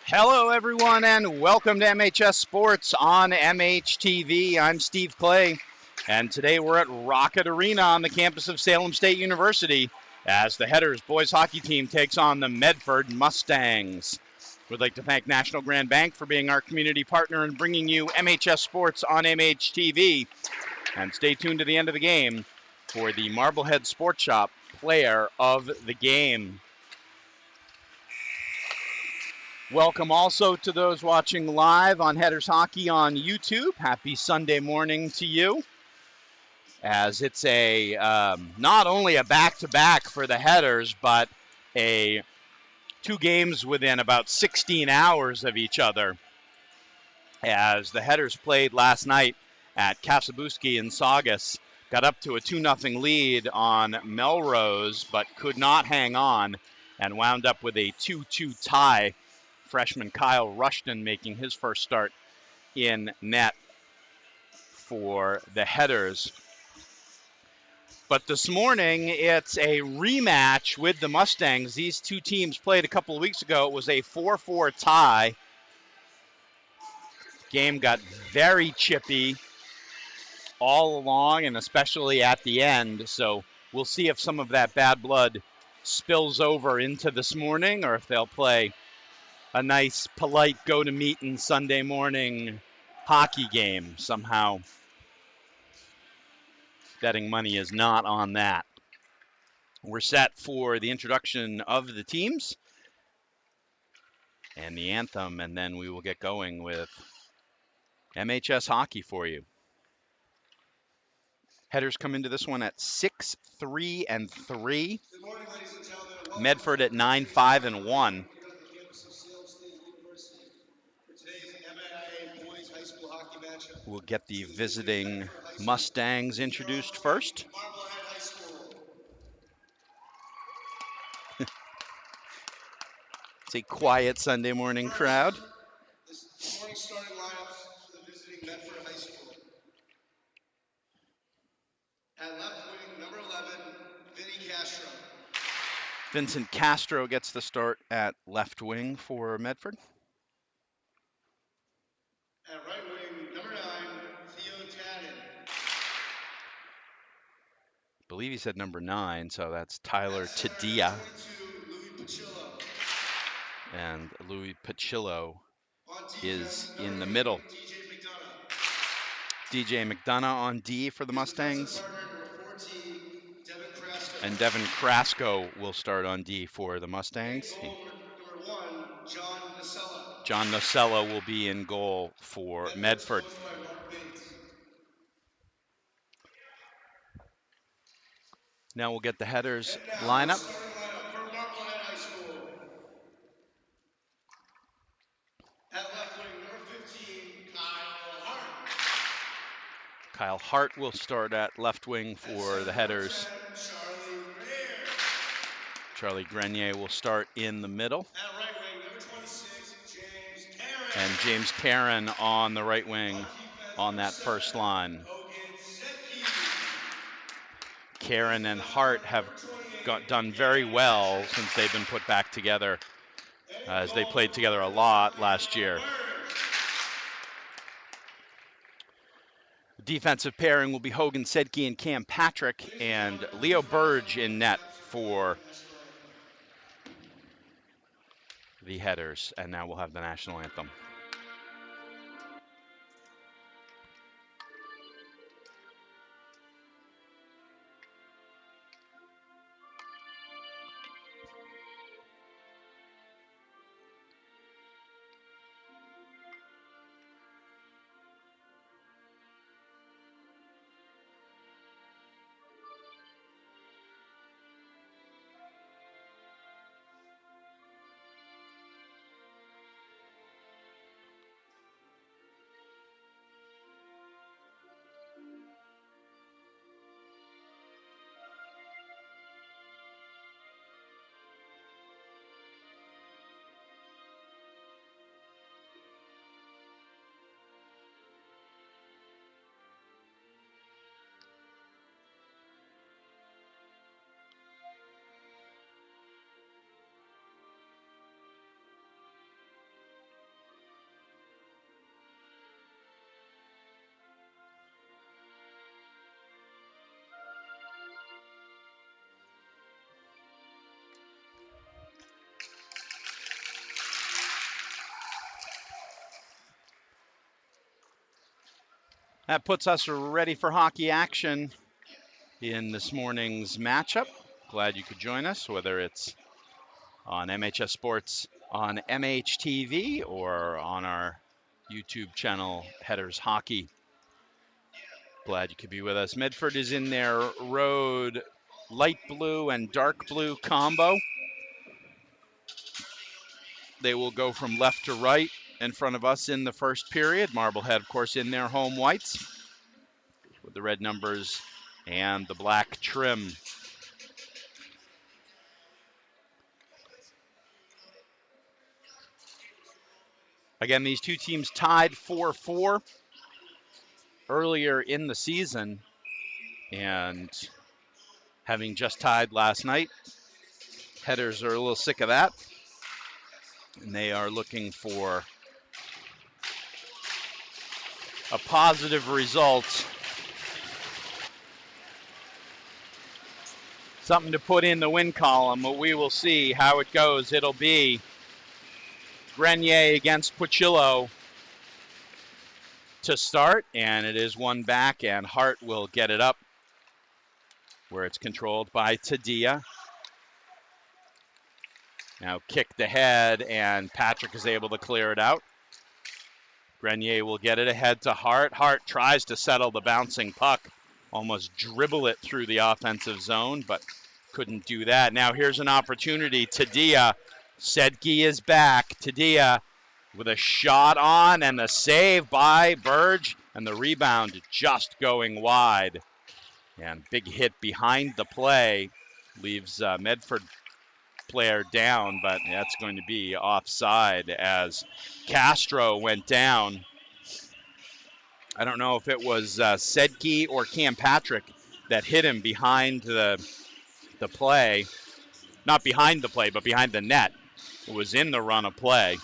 Hello, everyone, and welcome to MHS Sports on MHTV. I'm Steve Clay, and today we're at Rocket Arena on the campus of Salem State University as the Headers boys hockey team takes on the Medford Mustangs. We'd like to thank National Grand Bank for being our community partner and bringing you MHS Sports on MHTV. And stay tuned to the end of the game for the Marblehead Sports Shop player of the game. Welcome also to those watching live on Headers Hockey on YouTube. Happy Sunday morning to you. As it's not only a back-to-back for the Headers, but two games within about 16 hours of each other. As the Headers played last night at Kasabuski in Saugus, got up to a 2-0 lead on Melrose, but could not hang on and wound up with a 2-2 tie. Freshman Kyle Rushton making his first start in net for the Headers. But this morning, it's a rematch with the Mustangs. These two teams played a couple of weeks ago. It was a 4-4 tie. Game got very chippy all along, and especially at the end. So we'll see if some of that bad blood spills over into this morning, or if they'll play a nice, polite go-to-meeting Sunday morning hockey game. Somehow, betting money is not on that. We're set for the introduction of the teams and the anthem, and then we will get going with MHS hockey for you. Headers come into this one at 6-3-3. Medford at 9-5-1. We'll get the visiting Mustangs introduced first. It's a quiet Sunday morning crowd. This morning's starting lineups for the visiting Medford High School. At left wing, number 11, Vinny Castro. Vincent Castro gets the start at left wing for Medford. At right wing, number 9, Theo Tannen. I believe he said number 9, so that's Tyler Tadia. 22, Louis Pachillo. And Louis Pachillo is in the middle. DJ McDonough on D for the Mustangs. Partner, number 14, Devin Krasko. And Devin Krasko will start on D for the Mustangs. Goal, number 1, John Nocella. John Nocella will be in goal for Medford. Now we'll get the Headers lineup. Starting lineup for Marblehead High School. At left wing, number 15, Kyle Hart. Kyle Hart will start at left wing for the Headers. Charlie Grenier will start in the middle. At right wing, number 26, James Perrin. And James Perrin on the right wing on that first line. Karen and Hart have done very well since they've been put back together, as they played together a lot last year. Defensive pairing will be Hogan Sedke and Cam Patrick, and Leo Burge in net for the Headers. And now we'll have the national anthem. That puts us ready for hockey action in this morning's matchup. Glad you could join us, whether it's on MHS Sports on MHTV or on our YouTube channel, Headers Hockey. Glad you could be with us. Medford is in their road light blue and dark blue combo. They will go from left to right in front of us in the first period. Marblehead, of course, in their home whites with the red numbers and the black trim. Again, these two teams tied 4-4 earlier in the season, and having just tied last night, Headers are a little sick of that, and they are looking for a positive result. Something to put in the win column, but we will see how it goes. It'll be Grenier against Puccillo to start, and it is one back, and Hart will get it up where it's controlled by Tadia. Now kicked ahead, and Patrick is able to clear it out. Grenier will get it ahead to Hart. Hart tries to settle the bouncing puck, almost dribble it through the offensive zone, but couldn't do that. Now here's an opportunity. Tadia, Sedke is back. Tadia with a shot on, and the save by Burge, and the rebound just going wide. And big hit behind the play leaves Medford player down, but that's going to be offside as Castro went down. I don't know if it was Sedke or Cam Patrick that hit him behind the play. Not behind the play, but behind the net. It was in the run of play.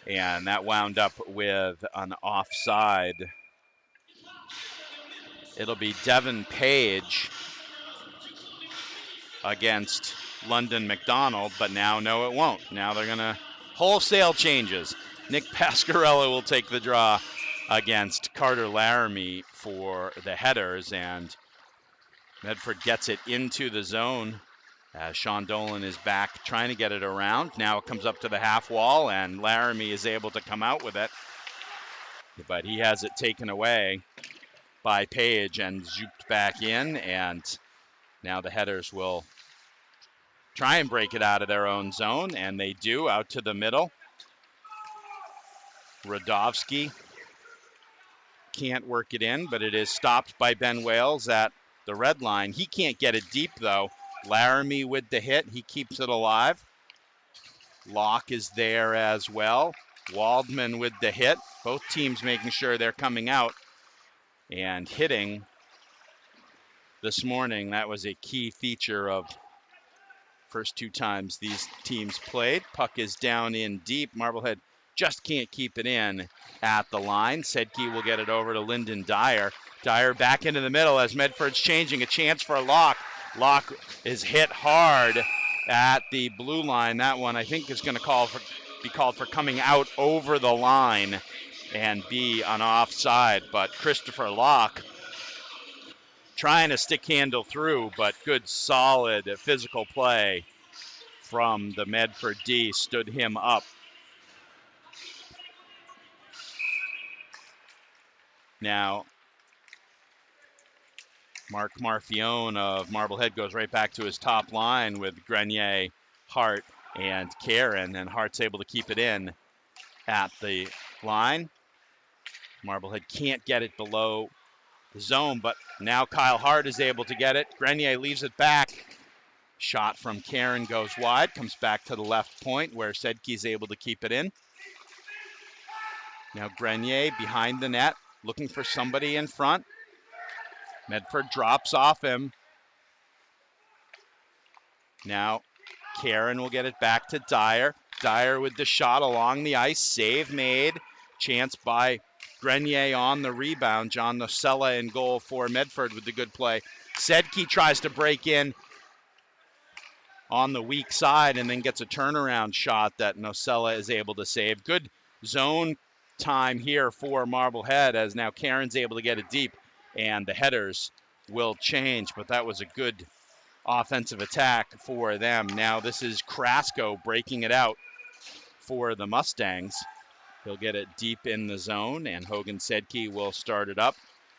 And that wound up with an offside. It'll be Devin Page against London McDonald, but now no, it won't. Now they're going to wholesale changes. Nick Pasquarello will take the draw against Carter Laramie for the Headers, and Medford gets it into the zone as Sean Dolan is back trying to get it around. Now it comes up to the half wall, and Laramie is able to come out with it, but he has it taken away by Page and zooped back in, and now the Headers will try and break it out of their own zone, and they do, out to the middle. Radovsky can't work it in, but it is stopped by Ben Wales at the red line. He can't get it deep, though. Laramie with the hit. He keeps it alive. Locke is there as well. Waldman with the hit. Both teams making sure they're coming out and hitting this morning. That was a key feature of first two times these teams played. Puck is down in deep. Marblehead just can't keep it in at the line. Sedke will get it over to Lyndon Dyer. Dyer back into the middle as Medford's changing. A chance for Locke. Locke is hit hard at the blue line. That one I think is going to be called for coming out over the line and be an offside. But Christopher Locke trying to stick handle through, but good solid physical play from the Medford D stood him up. Now, Mark Marfione of Marblehead goes right back to his top line with Grenier, Hart, and Karen, and Hart's able to keep it in at the line. Marblehead can't get it below the zone, but now Kyle Hart is able to get it. Grenier leaves it back. Shot from Karen goes wide, comes back to the left point where Sedke's able to keep it in. Now Grenier behind the net, looking for somebody in front. Medford drops off him. Now Karen will get it back to Dyer. Dyer with the shot along the ice. Save made. Chance by Grenier on the rebound. John Nocella in goal for Medford with the good play. Sedke tries to break in on the weak side and then gets a turnaround shot that Nocella is able to save. Good zone time here for Marblehead, as now Karen's able to get it deep, and the headers will change. But that was a good offensive attack for them. Now this is Krasko breaking it out for the Mustangs. He'll get it deep in the zone, and Hogan Sedke will start it up.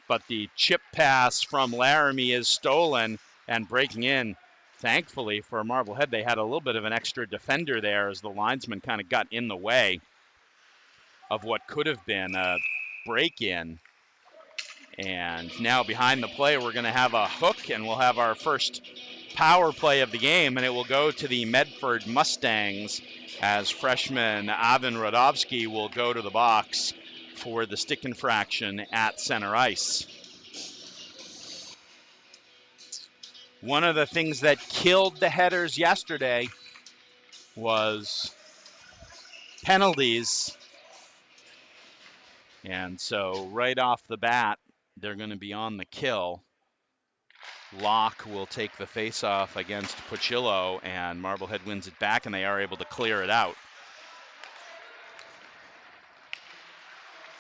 But the chip pass from Laramie is stolen, and breaking in, thankfully for Marblehead, they had a little bit of an extra defender there as the linesman kind of got in the way of what could have been a break-in. And now behind the play, we're going to have a hook, and we'll have our first power play of the game, and it will go to the Medford Mustangs as freshman Ivan Rodovsky will go to the box for the stick infraction at center ice. One of the things that killed the headers yesterday was penalties. And so right off the bat, they're going to be on the kill. Locke will take the face-off against Pochillo, and Marblehead wins it back, and they are able to clear it out.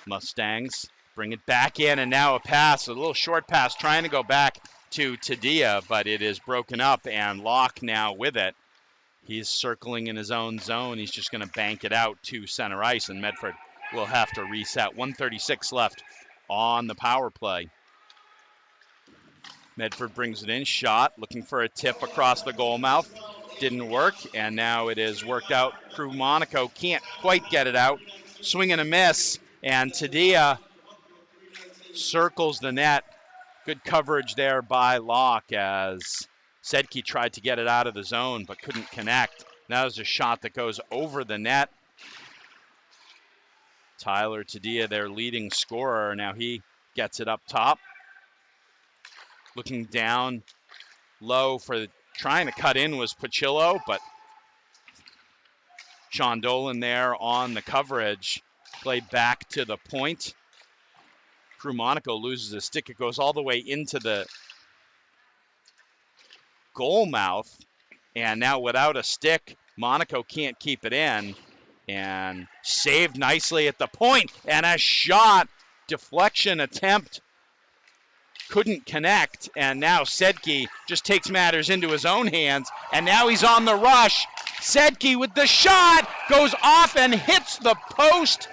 Mustangs bring it back in, and now a pass, a little short pass, trying to go back to Tadia, but it is broken up, and Locke now with it. He's circling in his own zone. He's just going to bank it out to center ice, and Medford will have to reset. 1:36 left on the power play. Medford brings it in, shot, looking for a tip across the goal mouth. Didn't work, and now it is worked out. Crew Monaco can't quite get it out. Swing and a miss, and Tadia circles the net. Good coverage there by Locke as Sedke tried to get it out of the zone but couldn't connect. That was a shot that goes over the net. Tyler Tadia, their leading scorer, now he gets it up top. Looking down low for trying to cut in was Pochillo, but Sean Dolan there on the coverage. Played back to the point. Crew Monaco loses a stick. It goes all the way into the goal mouth. And now without a stick, Monaco can't keep it in. And saved nicely at the point. And a shot, deflection attempt. Couldn't connect, and now Sedke just takes matters into his own hands, and now he's on the rush. Sedke with the shot, goes off and hits the post.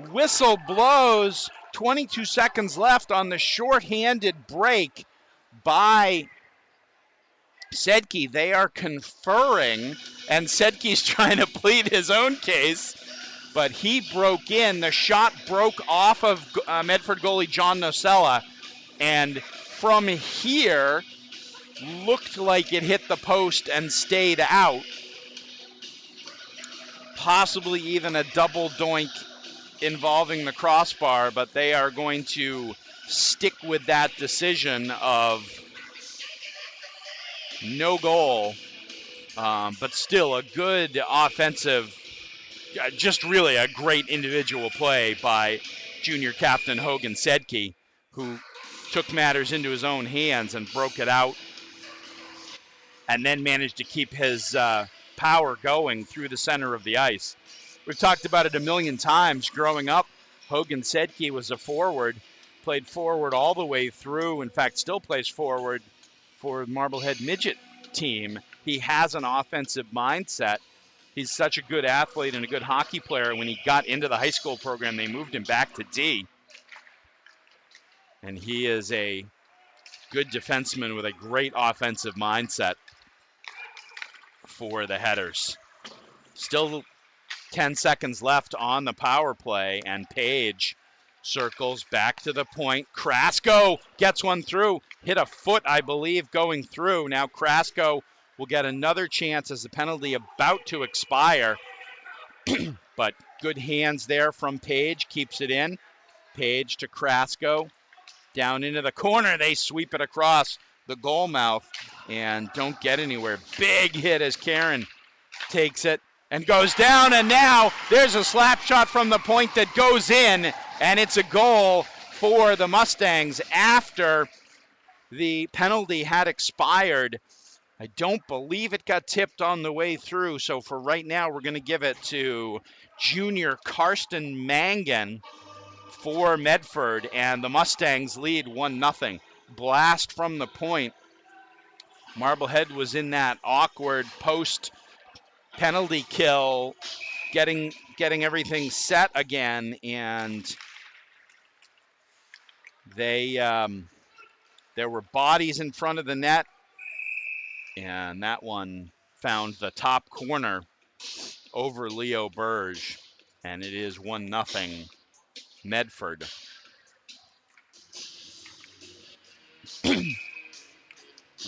Whistle blows, 22 seconds left on the shorthanded break by Sedke. They are conferring, and Sedke's trying to plead his own case, but he broke in. The shot broke off of Medford goalie John Nocella, and from here, looked like it hit the post and stayed out. Possibly even a double doink involving the crossbar, but they are going to stick with that decision of no goal. But still a good offensive, just really a great individual play by junior captain Hogan Sedke, who took matters into his own hands and broke it out, and then managed to keep his power going through the center of the ice. We've talked about it a million times. Growing up, Hogan Sedke was a forward, played forward all the way through, in fact, still plays forward for the Marblehead midget team. He has an offensive mindset. He's such a good athlete and a good hockey player. When he got into the high school program, they moved him back to D. And he is a good defenseman with a great offensive mindset for the headers. Still 10 seconds left on the power play, and Page circles back to the point. Krasko gets one through. Hit a foot, I believe, going through. Now Krasko will get another chance as the penalty about to expire. But good hands there from Page. Keeps it in. Page to Krasko. Down into the corner, they sweep it across the goal mouth and don't get anywhere. Big hit as Karen takes it and goes down, and now there's a slap shot from the point that goes in, and it's a goal for the Mustangs after the penalty had expired. I don't believe it got tipped on the way through, so for right now we're going to give it to junior Karsten Mangan for Medford, and the Mustangs lead 1-0. Blast from the point. Marblehead was in that awkward post penalty kill, getting everything set again, and there were bodies in front of the net, and that one found the top corner over Leo Berge, and it is 1-0 Medford.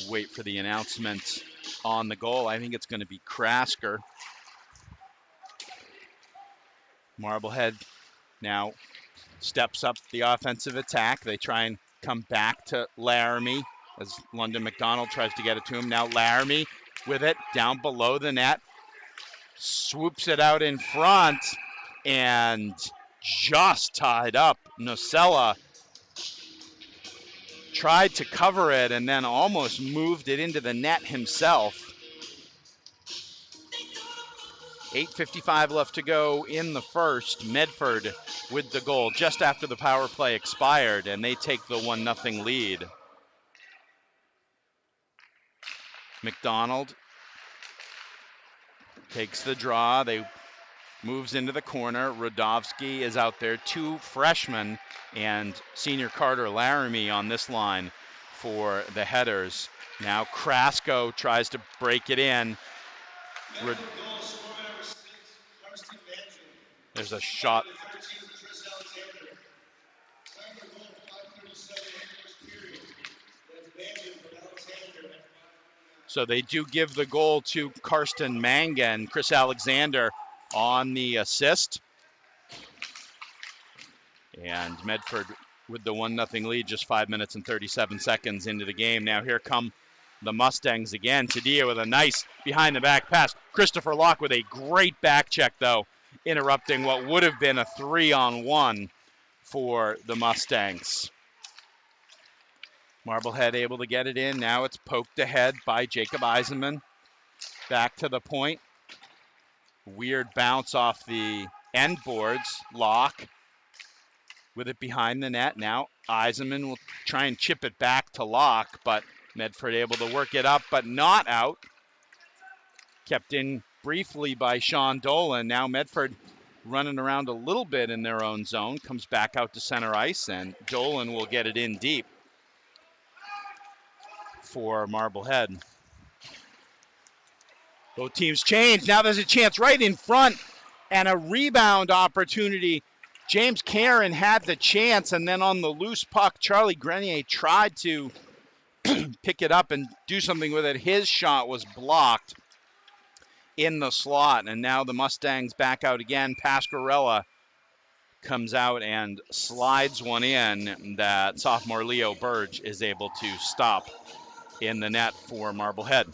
Wait for the announcement on the goal. I think it's going to be Krasker. Marblehead now steps up the offensive attack. They try and come back to Laramie as London McDonald tries to get it to him. Now Laramie with it down below the net. Swoops it out in front and just tied up. Nocella tried to cover it and then almost moved it into the net himself. 8:55 left to go in the first. Medford with the goal just after the power play expired, and they take the 1-0 lead. McDonald takes the draw. They moves into the corner. Radovsky is out there. Two freshmen and senior Carter Laramie on this line for the headers. Now Krasko tries to break it in. There's a shot. So they do give the goal to Karsten Mangan. Chris Alexander on the assist. And Medford with the 1-0 lead just 5 minutes and 37 seconds into the game. Now here come the Mustangs again. Tadia with a nice behind-the-back pass. Christopher Locke with a great back check, though, interrupting what would have been a 3-on-1 for the Mustangs. Marblehead able to get it in. Now it's poked ahead by Jacob Eisenman. Back to the point. Weird bounce off the end boards. Locke with it behind the net. Now Eisenman will try and chip it back to Locke, but Medford able to work it up, but not out. Kept in briefly by Sean Dolan. Now Medford running around a little bit in their own zone. Comes back out to center ice, and Dolan will get it in deep for Marblehead. Both teams change. Now there's a chance right in front and a rebound opportunity. James Karen had the chance, and then on the loose puck, Charlie Grenier tried to pick it up and do something with it. His shot was blocked in the slot, and now the Mustangs back out again. Pasquarella comes out and slides one in that sophomore Leo Burge is able to stop in the net for Marblehead.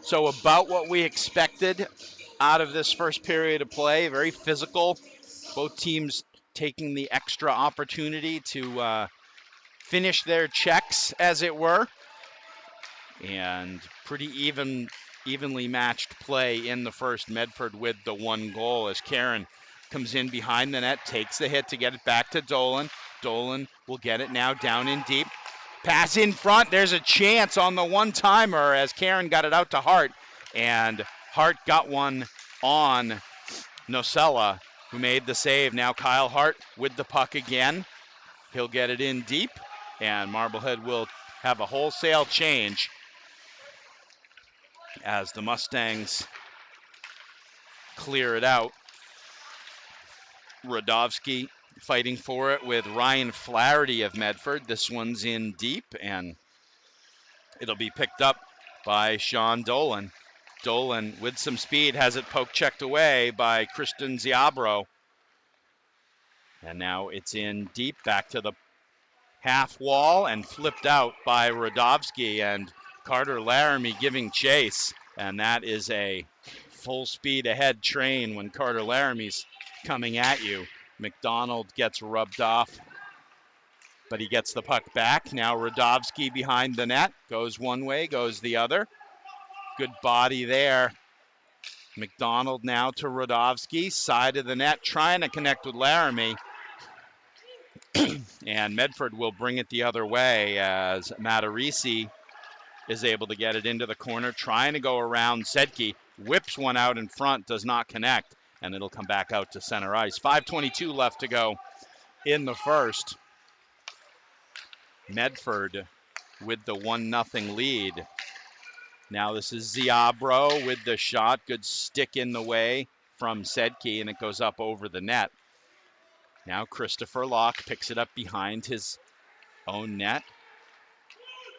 So about what we expected out of this first period of play. Very physical. Both teams taking the extra opportunity to finish their checks, as it were. And pretty evenly matched play in the first. Medford with the one goal as Karen comes in behind the net, takes the hit to get it back to Dolan. Dolan will get it now down in deep. Pass in front. There's a chance on the one-timer as Karen got it out to Hart. And Hart got one on Nocella, who made the save. Now Kyle Hart with the puck again. He'll get it in deep. And Marblehead will have a wholesale change as the Mustangs clear it out. Radovsky fighting for it with Ryan Flaherty of Medford. This one's in deep, and it'll be picked up by Sean Dolan. Dolan, with some speed, has it poke checked away by Christian Ziabro. And now it's in deep, back to the half wall, and flipped out by Radovsky, and Carter Laramie giving chase. And that is a full speed ahead train when Carter Laramie's coming at you. McDonald gets rubbed off, but he gets the puck back. Now Radovsky behind the net. Goes one way, goes the other. Good body there McDonald now to Rodovsky, side of the net, trying to connect with Laramie. And Medford will bring it the other way as Matarisi is able to get it into the corner, trying to go around Sedke, whips one out in front, does not connect, and it'll come back out to center ice. 5:22 left to go in the first. Medford with the 1-0 lead. Now this is Ziabro with the shot. Good stick in the way from Sedke, and it goes up over the net. Now Christopher Locke picks it up behind his own net.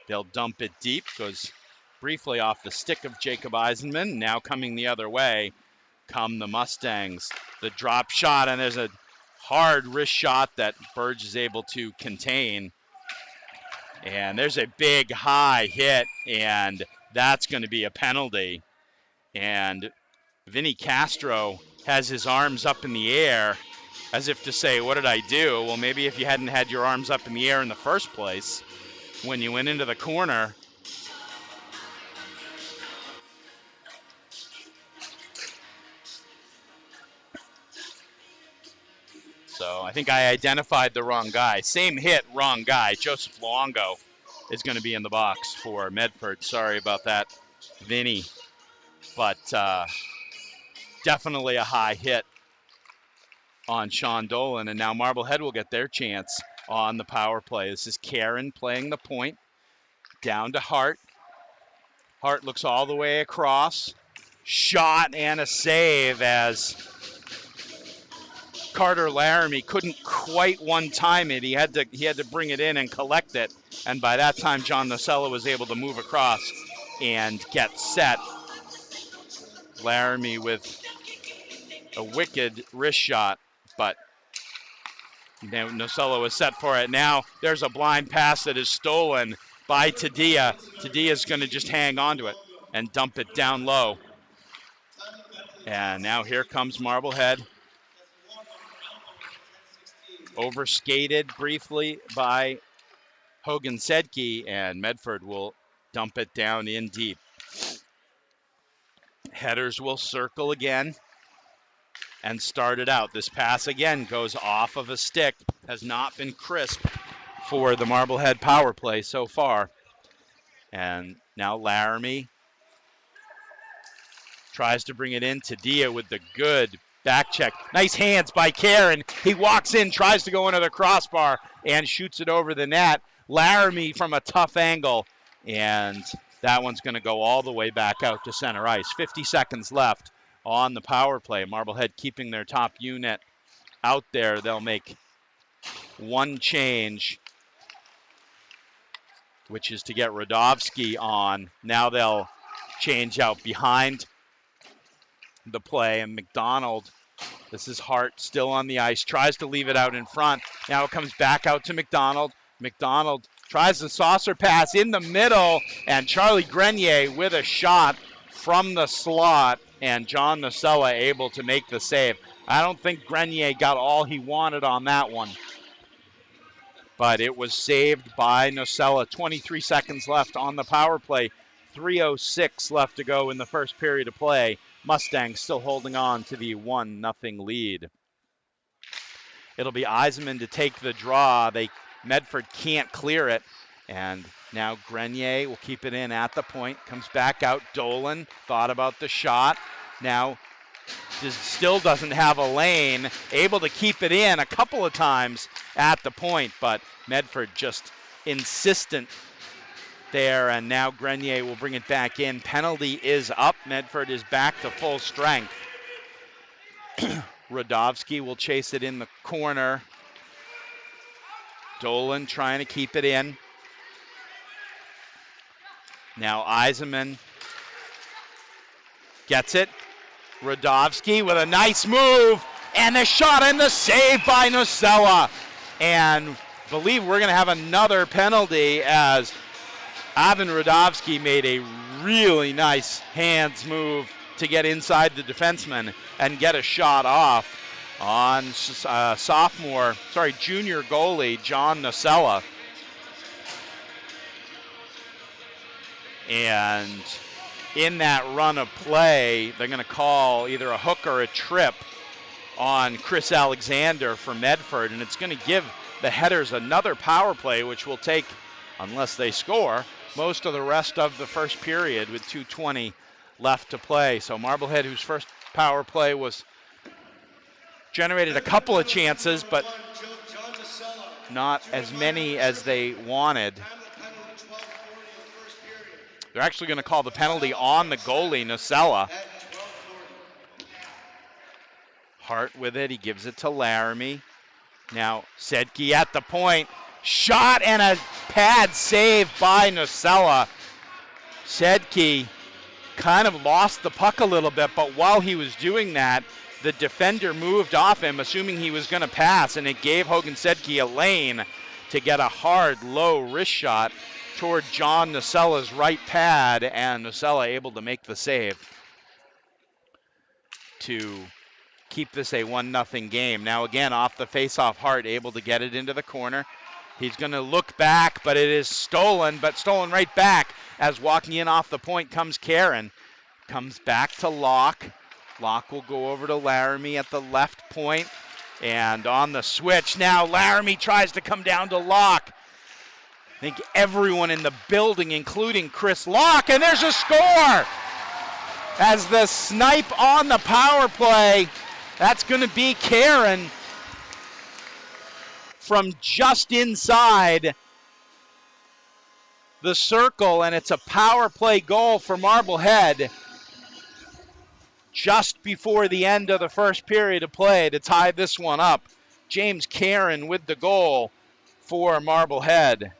They'll dump it deep, goes briefly off the stick of Jacob Eisenman. Now coming the other way come the Mustangs. The drop shot, and there's a hard wrist shot that Burge is able to contain. And there's a big high hit, and that's going to be a penalty. And Vinny Castro has his arms up in the air as if to say, what did I do? Well, maybe if you hadn't had your arms up in the air in the first place when you went into the corner. So I think I identified the wrong guy. Same hit, wrong guy. Joseph Luongo is going to be in the box for Medford. Sorry about that, Vinny. But definitely a high hit on Sean Dolan. And now Marblehead will get their chance on the power play. This is Karen playing the point. Down to Hart. Hart looks all the way across. Shot and a save as Carter Laramie couldn't quite one-time it. He had to bring it in and collect it. And by that time, John Nocella was able to move across and get set. Laramie with a wicked wrist shot, but Nocella was set for it. Now there's a blind pass that is stolen by Tadia. Tadia's going to just hang on to it and dump it down low. And now here comes Marblehead. Overskated briefly by Hogan Sedke, and Medford will dump it down in deep. Headers will circle again and start it out. This pass again goes off of a stick. Has not been crisp for the Marblehead power play so far. And now Laramie tries to bring it in. Tadia with the good back check. Nice hands by Karen. He walks in, tries to go into the crossbar, and shoots it over the net. Laramie from a tough angle, and that one's going to go all the way back out to center ice. 50 seconds left on the power play. Marblehead keeping their top unit out there. They'll make one change, which is to get Rodovsky on. Now they'll change out behind the play, and McDonald, this is Hart still on the ice, tries to leave it out in front. Now it comes back out to McDonald. McDonald tries the saucer pass in the middle, and Charlie Grenier with a shot from the slot, and John Nocella able to make the save. I don't think Grenier got all he wanted on that one, but it was saved by Nocella. 23 seconds left on the power play. 3:06 left to go in the first period of play. Mustangs still holding on to the 1-0 lead. It'll be Eisenman to take the draw. Medford can't clear it. And now Grenier will keep it in at the point. Comes back out. Dolan thought about the shot. Now still doesn't have a lane. Able to keep it in a couple of times at the point, but Medford just insistent there, and now Grenier will bring it back in. Penalty is up. Medford is back to full strength. Rodovsky will chase it in the corner. Dolan trying to keep it in. Now Eisenman gets it. Rodovsky with a nice move, and the shot and the save by Nocella. And believe we're going to have another penalty as Ivan Rodovsky made a really nice hands move to get inside the defenseman and get a shot off on junior goalie John Nocella. And in that run of play, they're going to call either a hook or a trip on Chris Alexander for Medford, and it's going to give the Headers another power play, which will take, unless they score, most of the rest of the first period with 2:20 left to play. So Marblehead, whose first power play was generated a couple of chances, but not as many as they wanted. They're actually going to call the penalty on the goalie, Nocella. Hart with it. He gives it to Laramie. Now Sedke at the point. Shot and a pad save by Nocella. Sedke kind of lost the puck a little bit, but while he was doing that, the defender moved off him, assuming he was going to pass, and it gave Hogan Sedke a lane to get a hard, low wrist shot toward John Nocella's right pad, and Nocella able to make the save to keep this a 1-0 game. Now again, off the face-off, Hart able to get it into the corner. He's going to look back, but it is stolen, but stolen right back as walking in off the point comes Karen. Comes back to Locke. Locke will go over to Laramie at the left point. And on the switch now, Laramie tries to come down to Locke. I think everyone in the building, including Chris Locke, and there's a score! As the snipe on the power play, that's going to be Karen from just inside the circle, and it's a power play goal for Marblehead just before the end of the first period of play to tie this one up. James Karen with the goal for Marblehead.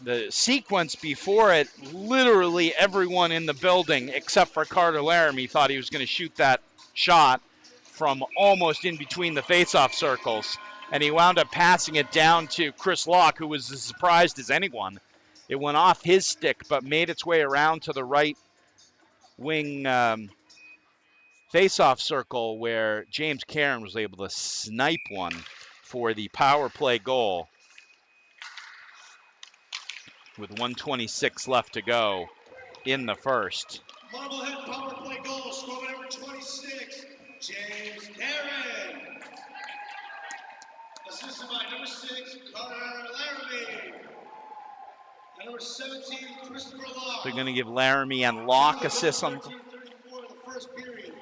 The sequence before it, literally everyone in the building except for Carter Laramie thought he was going to shoot that shot from almost in between the face-off circles, and he wound up passing it down to Chris Locke, who was as surprised as anyone. It went off his stick but made its way around to the right wing face-off circle where James Karen was able to snipe one for the power play goal with 1:26 left to go in the first. Marblehead power play goal, score number 26, James Karen. Assisted by number 6, Carter Laramie. And number 17, Christopher Locke. They're going to give Laramie and Locke assists on 13:34 in the first period.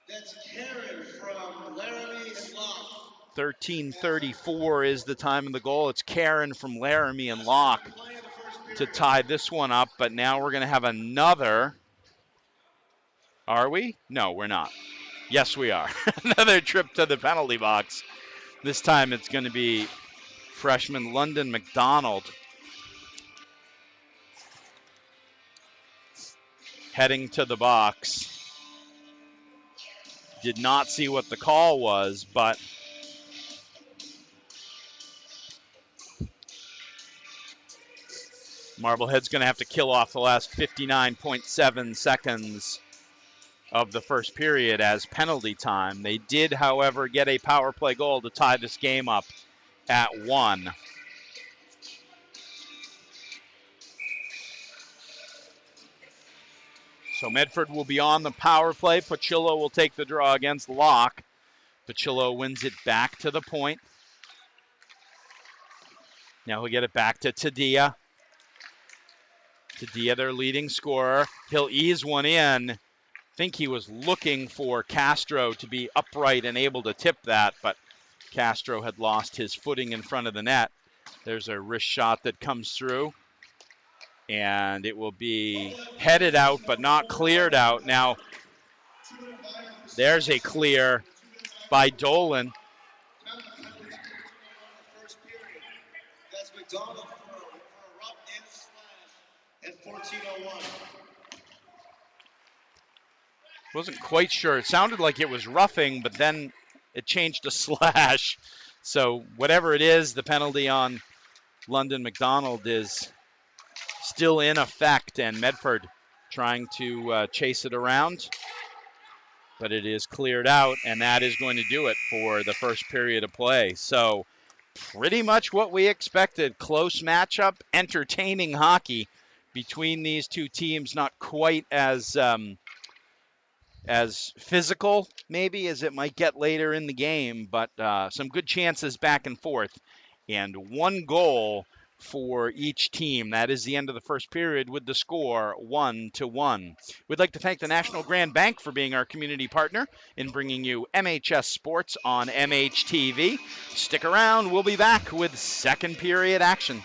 That's Karen from Laramie and Locke. 13:34 is the time of the goal. It's Karen from Laramie and Locke to tie this one up, but now we're going to have another. Are we? No, we're not. Yes, we are. Another trip to the penalty box. This time it's going to be freshman London McDonald heading to the box. Did not see what the call was, but Marblehead's going to have to kill off the last 59.7 seconds of the first period as penalty time. They did, however, get a power play goal to tie this game up at 1. So Medford will be on the power play. Pachillo will take the draw against Locke. Pachillo wins it back to the point. Now he'll get it back to Tadia. Tadia, their leading scorer. He'll ease one in. I think he was looking for Castro to be upright and able to tip that, but Castro had lost his footing in front of the net. There's a wrist shot that comes through, and it will be headed out but not cleared out. Now, there's a clear by Dolan. That's McDonald for a rough and slash at 14:01. Wasn't quite sure. It sounded like it was roughing, but then it changed to slash. So whatever it is, the penalty on London McDonald is still in effect, and Medford trying to chase it around. But it is cleared out, and that is going to do it for the first period of play. So pretty much what we expected. Close matchup, entertaining hockey between these two teams, not quite as physical maybe as it might get later in the game, but some good chances back and forth. And one goal for each team. That is the end of the first period with the score 1-1. We'd like to thank the National Grand Bank for being our community partner in bringing you MHS Sports on MHTV. Stick around. We'll be back with second period action.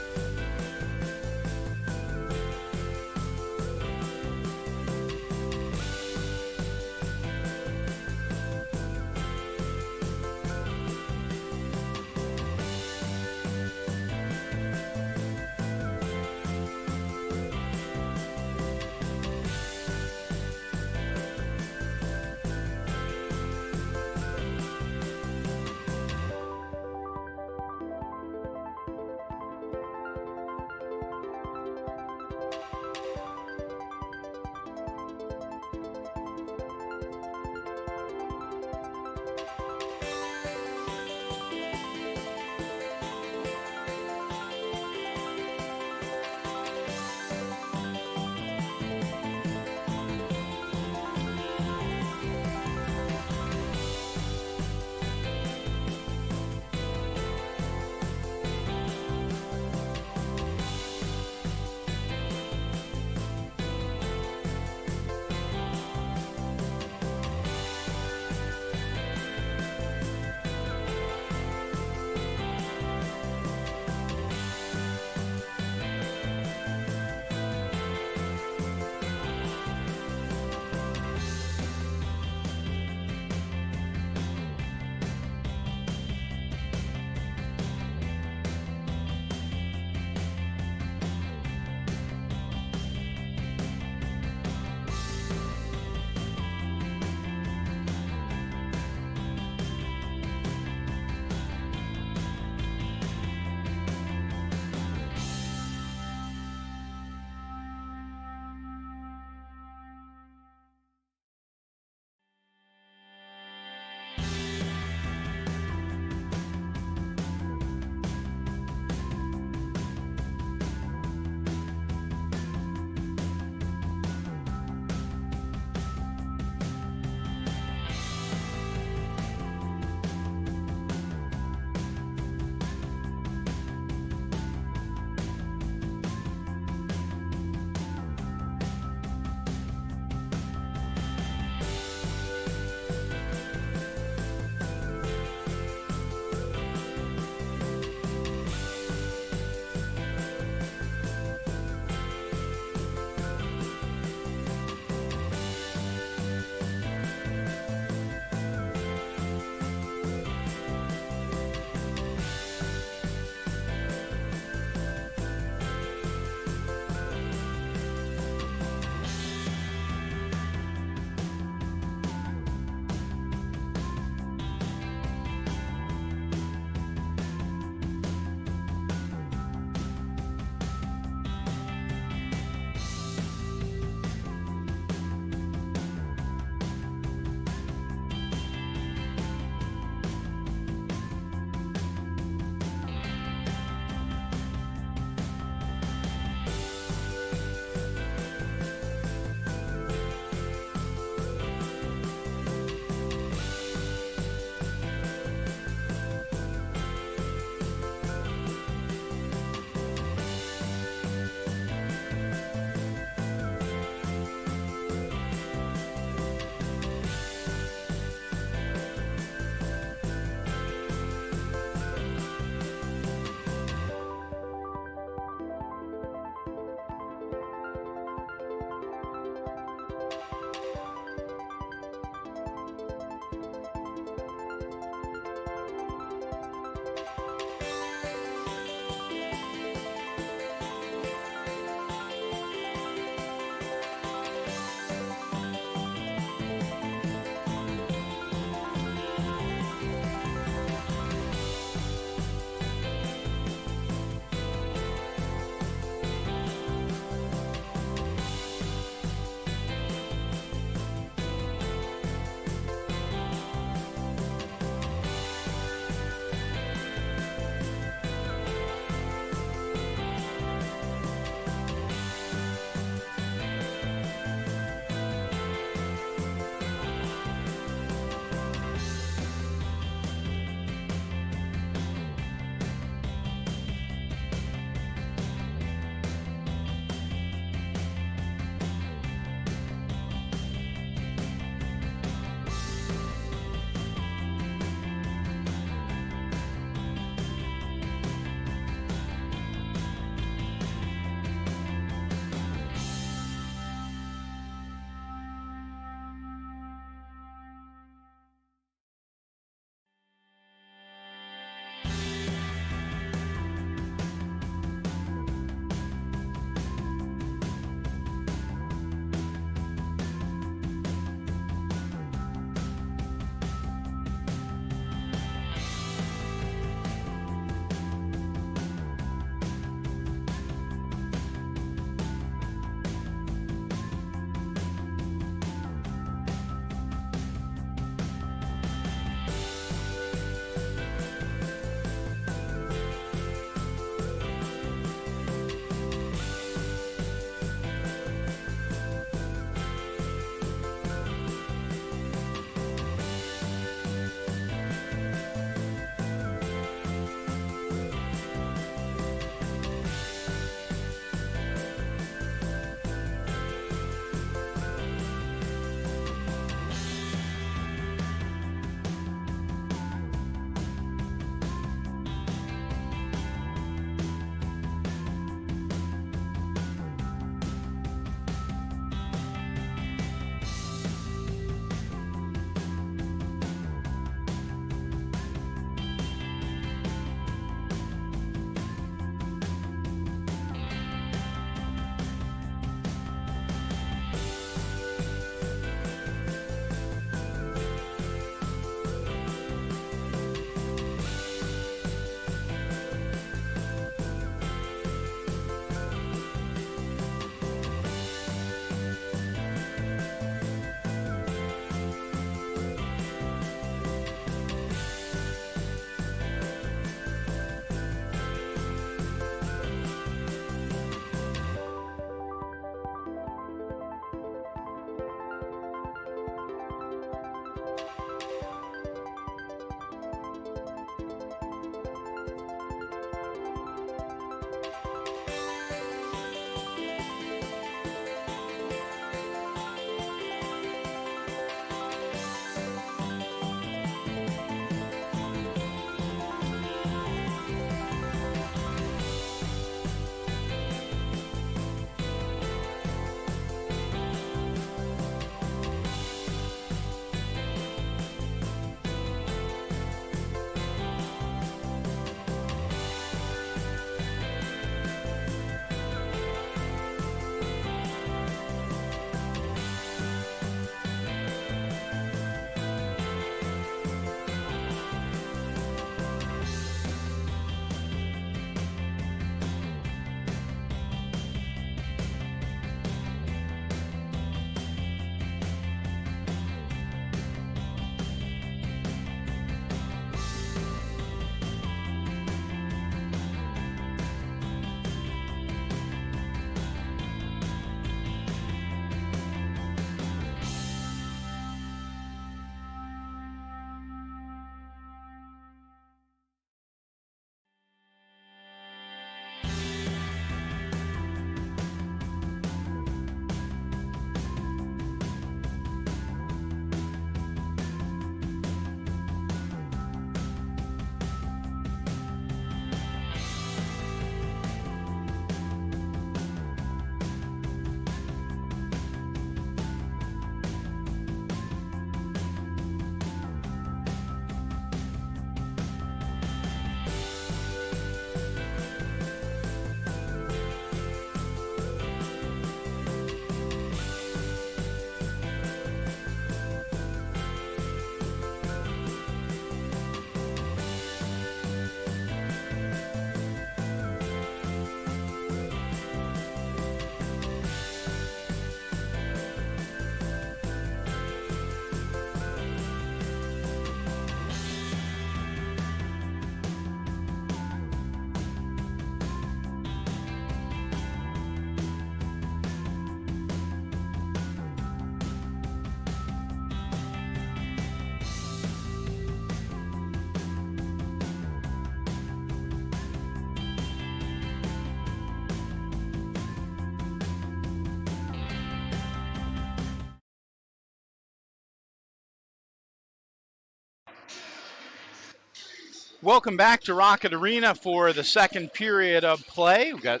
Welcome back to Rocket Arena for the second period of play. We've got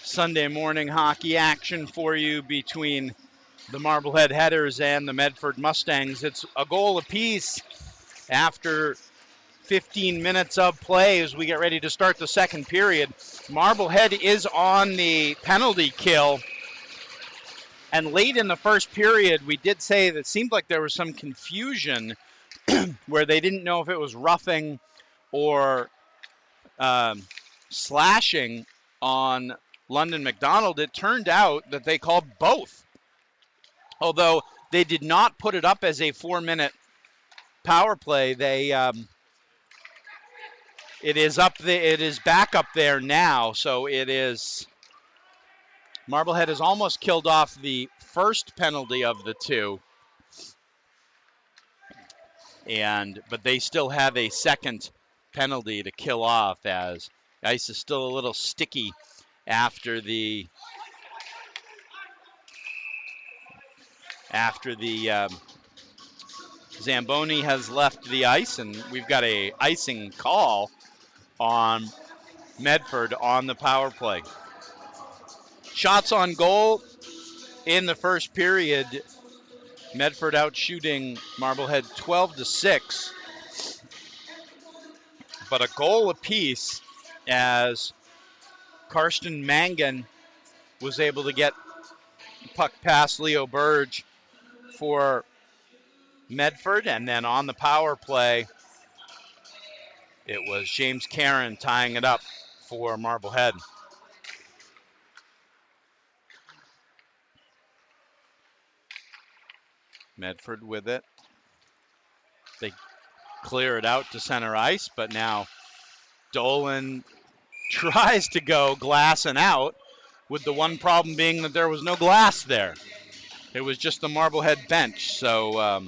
Sunday morning hockey action for you between the Marblehead Headers and the Medford Mustangs. It's a goal apiece after 15 minutes of play as we get ready to start the second period. Marblehead is on the penalty kill. And late in the first period, we did say that it seemed like there was some confusion where they didn't know if it was roughing or slashing on London McDonald. It turned out that they called both, although they did not put it up as a 4-minute power play. It is up there. It is back up there now. So it is. Marblehead has almost killed off the first penalty of the two, but they still have a second penalty to kill off, as the ice is still a little sticky after the Zamboni has left the ice, and we've got a icing call on Medford on the power play. Shots on goal in the first period. Medford out shooting Marblehead 12-6, but a goal apiece as Karsten Mangan was able to get puck past Leo Burge for Medford, and then on the power play, it was James Caron tying it up for Marblehead. Medford with it. They clear it out to center ice, but now Dolan tries to go glass and out, with the one problem being that there was no glass there. It was just the Marblehead bench, so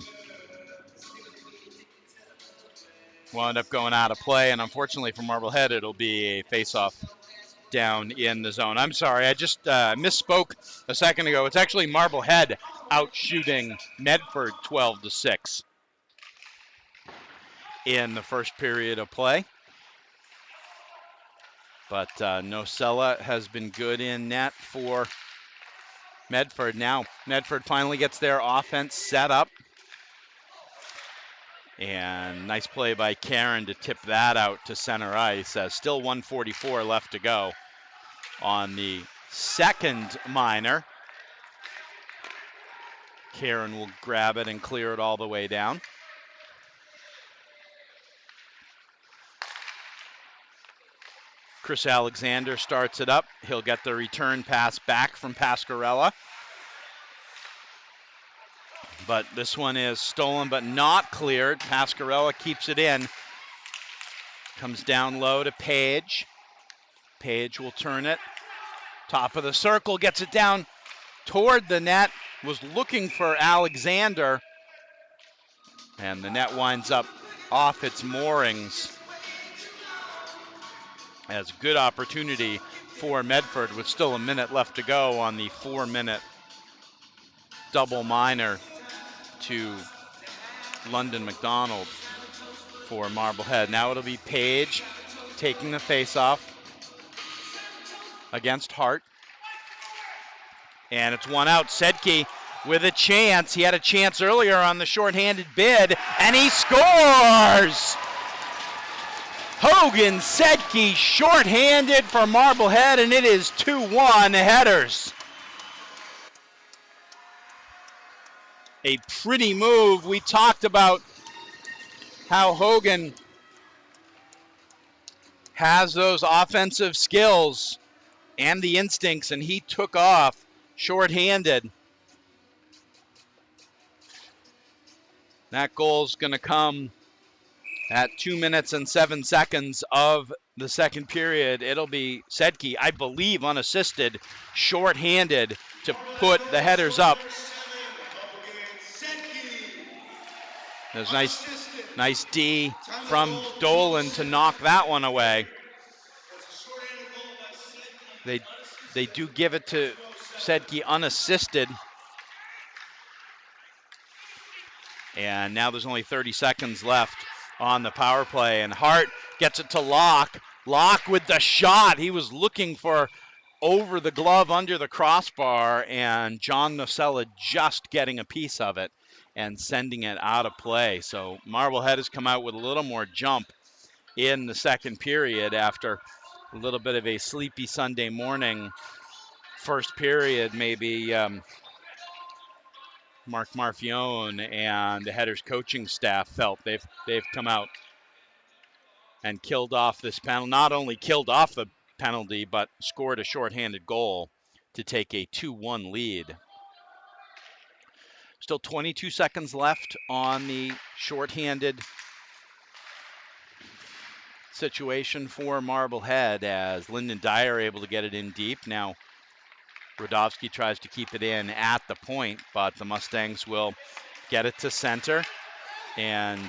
wound up going out of play, and unfortunately for Marblehead, it'll be a face-off down in the zone. I'm sorry, I just misspoke a second ago. It's actually Marblehead out shooting Medford 12-6 in the first period of play. But Nocella has been good in net for Medford. Now Medford finally gets their offense set up. And nice play by Caron to tip that out to center ice. Still 1:44 left to go on the second minor. Caron will grab it and clear it all the way down. Chris Alexander starts it up. He'll get the return pass back from Pascarella. But this one is stolen but not cleared. Pascarella keeps it in. Comes down low to Page. Page will turn it. Top of the circle, gets it down toward the net. Was looking for Alexander. And the net winds up off its moorings. As good opportunity for Medford with still a minute left to go on the 4-minute double minor to London McDonald for Marblehead. Now it'll be Page taking the faceoff against Hart. And it's one out. Sedke with a chance. He had a chance earlier on the shorthanded bid, and he scores! Hogan Sedke shorthanded for Marblehead, and it is 2-1 Headers. A pretty move. We talked about how Hogan has those offensive skills and the instincts, and he took off shorthanded. That goal's going to come at 2 minutes and 7 seconds of the second period. It'll be Sedke, I believe, unassisted, shorthanded to put the Headers up. There's nice D from Dolan to knock that one away. They do give it to Sedke unassisted. And now there's only 30 seconds left on the power play. And Hart Gets it to Locke. Locke with the shot. He was looking for over the glove under the crossbar, and John Nocella just getting a piece of it and sending it out of play. So Marblehead has come out with a little more jump in the second period after a little bit of a sleepy Sunday morning first period. Maybe Mark Marfione and the Headers coaching staff felt they've come out and killed off this penalty. Not only killed off the penalty, but scored a shorthanded goal to take a 2-1 lead. Still 22 seconds left on the shorthanded situation for Marblehead as Lyndon Dyer able to get it in deep. Now Radovsky tries to keep it in at the point, but the Mustangs will get it to center and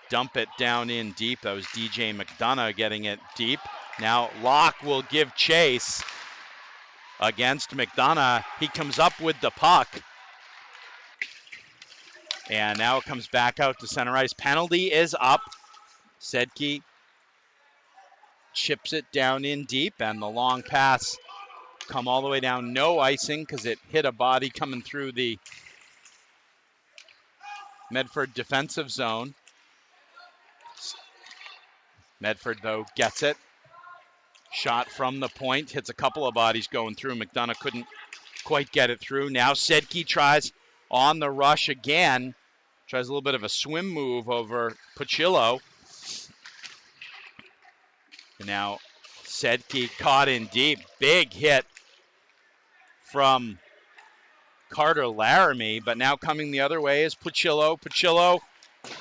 dump it down in deep. That was DJ McDonough getting it deep. Now Locke will give chase against McDonough. He comes up with the puck. And now it comes back out to center ice. Penalty is up. Sedke chips it down in deep, and the long pass come all the way down. No icing because it hit a body coming through the Medford defensive zone. Medford, though, gets it. Shot from the point. Hits a couple of bodies going through. McDonough couldn't quite get it through. Now Sedke tries on the rush again. Tries a little bit of a swim move over Pachillo. And now Sedke caught in deep. Big hit from Carter Laramie, but now coming the other way is Pachillo. Pachillo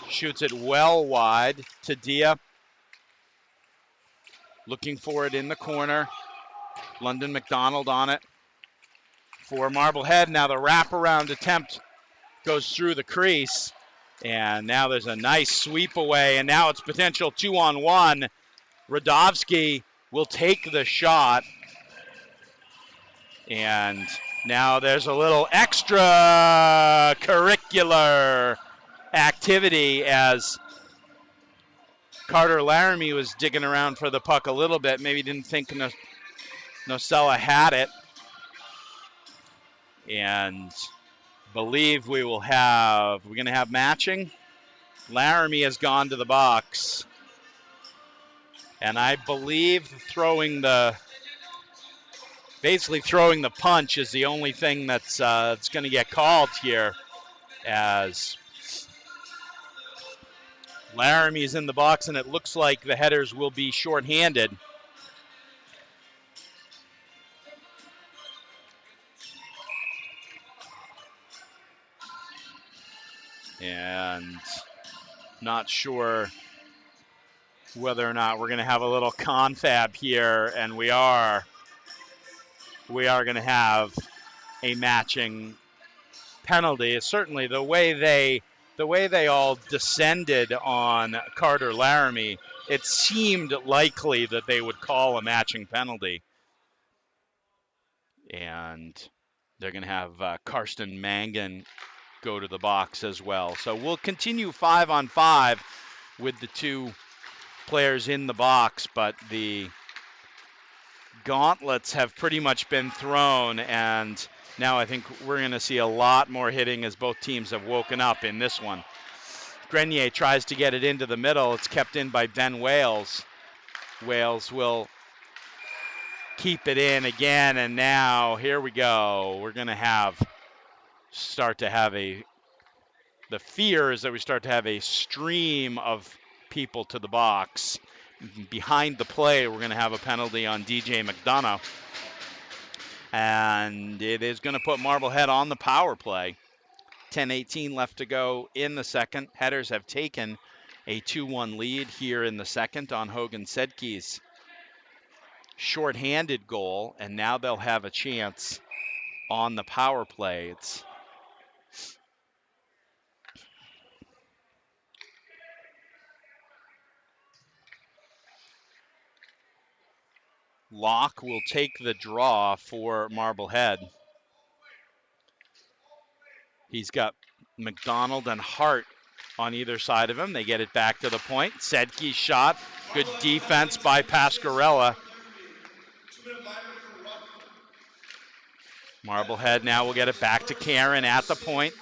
shoots it well wide to Dia. Looking for it in the corner. London McDonald on it for Marblehead. Now the wraparound attempt goes through the crease. And now there's a nice sweep away, and now it's potential 2-on-1. Radovsky will take the shot. And now there's a little extracurricular activity as Carter Laramie was digging around for the puck a little bit. Maybe didn't think Nocella had it. And believe we're going to have matching. Laramie has gone to the box. And I believe basically throwing the punch is the only thing that's going to get called here, as Laramie's in the box, and it looks like the Headers will be shorthanded. And not sure whether or not we're going to have a little confab here, and we are going to have a matching penalty. It's certainly the way they all descended on Carter Laramie, it seemed likely that they would call a matching penalty. And they're going to have Karsten Mangan go to the box as well. So we'll continue 5-on-5 with the two players in the box, but the gauntlets have pretty much been thrown, and now I think we're going to see a lot more hitting as both teams have woken up in this one. Grenier tries to get it into the middle. It's kept in by Ben Wales. Wales will keep it in again, and now here we go. We're going to start to have the fear is that we start to have a stream of people to the box. Behind the play, we're going to have a penalty on DJ McDonough. And it is going to put Marblehead on the power play. 10:18 left to go in the second. Headers have taken a 2-1 lead here in the second on Hogan Sedke's shorthanded goal, and now they'll have a chance on the power play. It's Locke will take the draw for Marblehead. He's got McDonald and Hart on either side of him. They get it back to the point. Sedke's shot. Good defense by Pasquarella. Marblehead now will get it back to Karen at the point.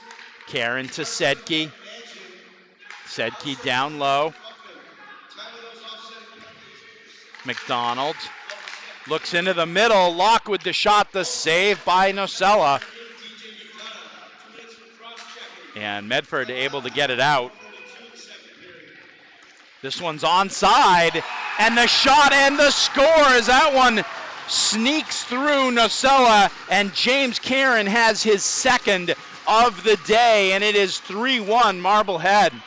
Karen to Sedke. Sedke down low. McDonald looks into the middle. Locke with the shot. The save by Nocella. And Medford able to get it out. This one's onside. And the shot and the score as that one sneaks through Nocella. And James Karen has his second of the day. And it is 3-1 Marblehead. I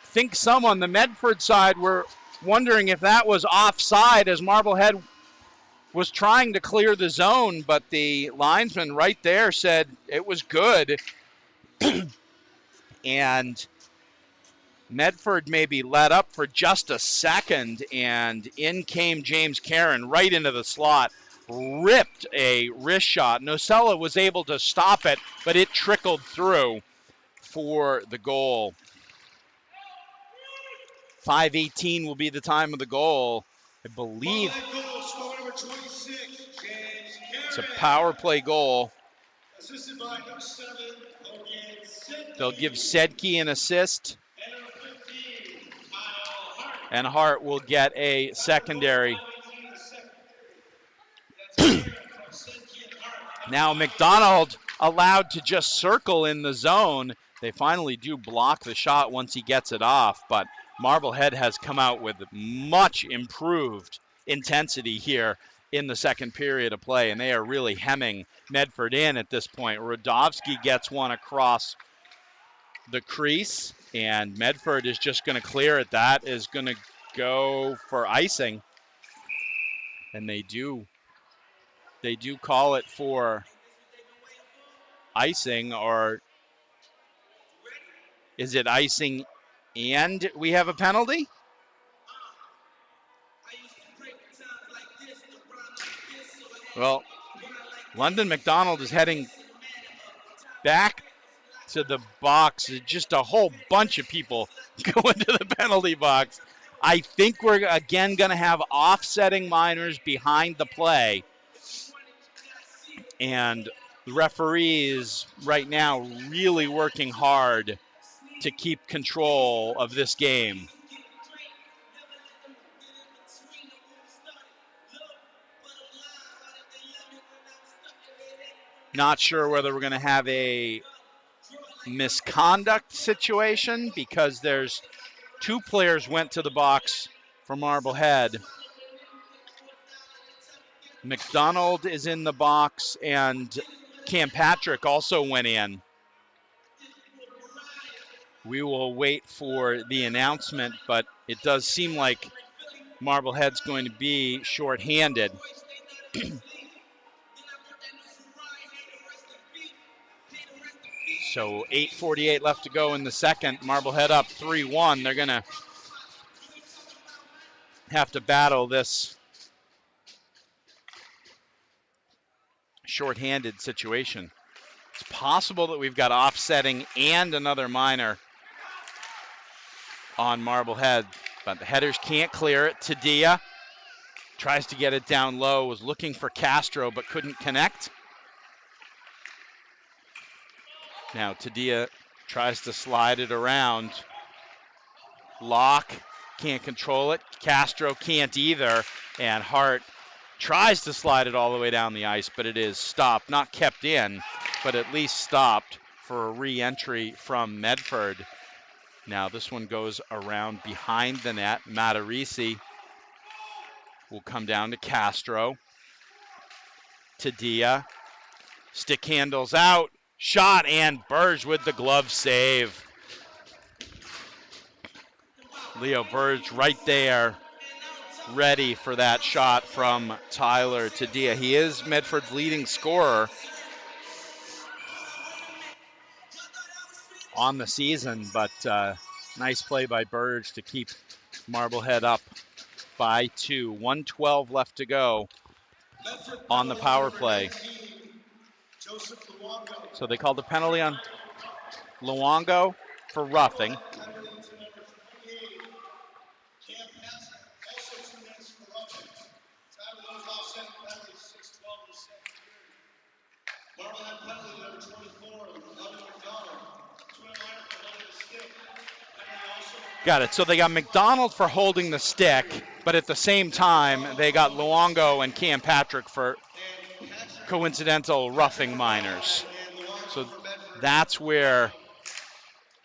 think some on the Medford side were wondering if that was offside as Marblehead was trying to clear the zone, but the linesman right there said it was good. And Medford maybe let up for just a second, and in came James Karen right into the slot, ripped a wrist shot. Nocella was able to stop it, but it trickled through for the goal. 5:18 will be the time of the goal. I believe it's a power play goal. They'll give Sedke an assist, and Hart will get a secondary. Now McDonald allowed to just circle in the zone. They finally do block the shot once he gets it off, but Marblehead has come out with much improved intensity here in the second period of play, and they are really hemming Medford in at this point. Radovsky gets one across the crease, and Medford is just going to clear it. That is going to go for icing, and they do call it for icing, or is it icing and we have a penalty? Well, London McDonald is heading back to the box. Just a whole bunch of people go into the penalty box. I think we're again going to have offsetting minors behind the play. And the referee is right now really working hard to keep control of this game. Not sure whether we're going to have a misconduct situation because there's two players went to the box for Marblehead. McDonald is in the box and Cam Patrick also went in. We will wait for the announcement, but it does seem like Marblehead's going to be shorthanded. So 8:48 left to go in the second. Marblehead up 3-1. They're going to have to battle this shorthanded situation. It's possible that we've got offsetting and another minor on Marblehead, but the headers can't clear it. Tadia tries to get it down low, was looking for Castro but couldn't connect. Now Tadia tries to slide it around. Locke can't control it. Castro can't either. And Hart tries to slide it all the way down the ice, but it is stopped. Not kept in, but at least stopped for a re-entry from Medford. Now this one goes around behind the net. Matarisi will come down to Castro. Tadia. Stick handles out. Shot, and Burge with the glove save. Leo Burge right there, ready for that shot from Tyler Tadia. He is Medford's leading scorer on the season, but nice play by Burge to keep Marblehead up by 2. 1:12 left to go on the power play. So they called the penalty on Luongo for roughing. Penalty to number 28, Cam Patrick, also 2 minutes for roughing. Time of those offset penalties, 6:12 in the second period. Marblehead penalty to number 24, London McDonald, 2-minor for holding the stick. Penalty also. Got it. So they got McDonald for holding the stick, but at the same time, they got Luongo and Cam Patrick for coincidental roughing minors. So that's where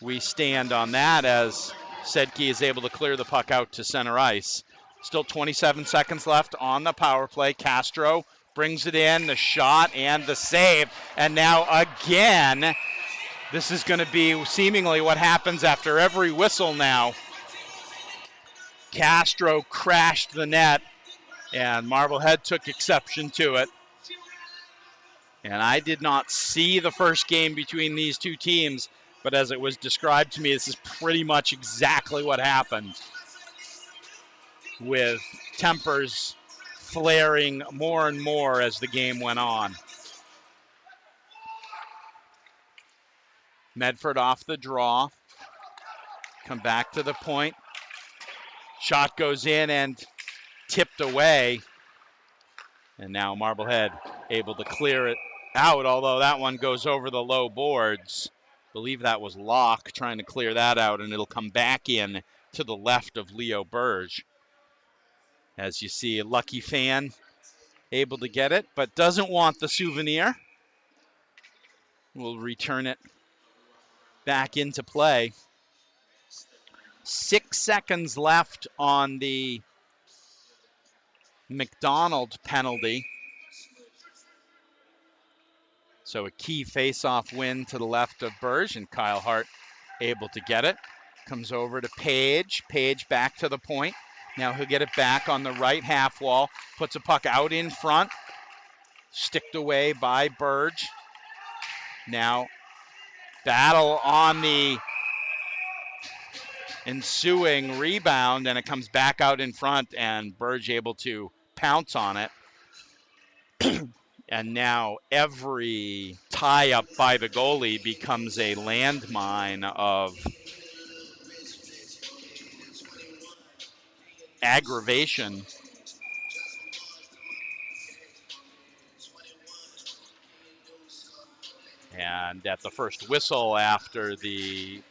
we stand on that, as Sedke is able to clear the puck out to center ice. Still 27 seconds left on the power play. Castro brings it in, the shot and the save. And now again, this is going to be seemingly what happens after every whistle now. Castro crashed the net, and Marblehead took exception to it. And I did not see the first game between these two teams, but as it was described to me, this is pretty much exactly what happened, with tempers flaring more and more as the game went on. Medford off the draw. Come back to the point. Shot goes in and tipped away. And now Marblehead able to clear it out, although that one goes over the low boards. I believe that was Locke trying to clear that out, and it'll come back in to the left of Leo Burge. As you see, a lucky fan able to get it, but doesn't want the souvenir. We'll return it back into play. 6 seconds left on the McDonald penalty. So a key face-off win to the left of Burge, and Kyle Hart able to get it. Comes over to Page. Page back to the point. Now he'll get it back on the right half wall. Puts a puck out in front. Sticked away by Burge. Now battle on the ensuing rebound, and it comes back out in front, and Burge able to pounce on it. And now every tie-up by the goalie becomes a landmine of aggravation. And at the first whistle, after the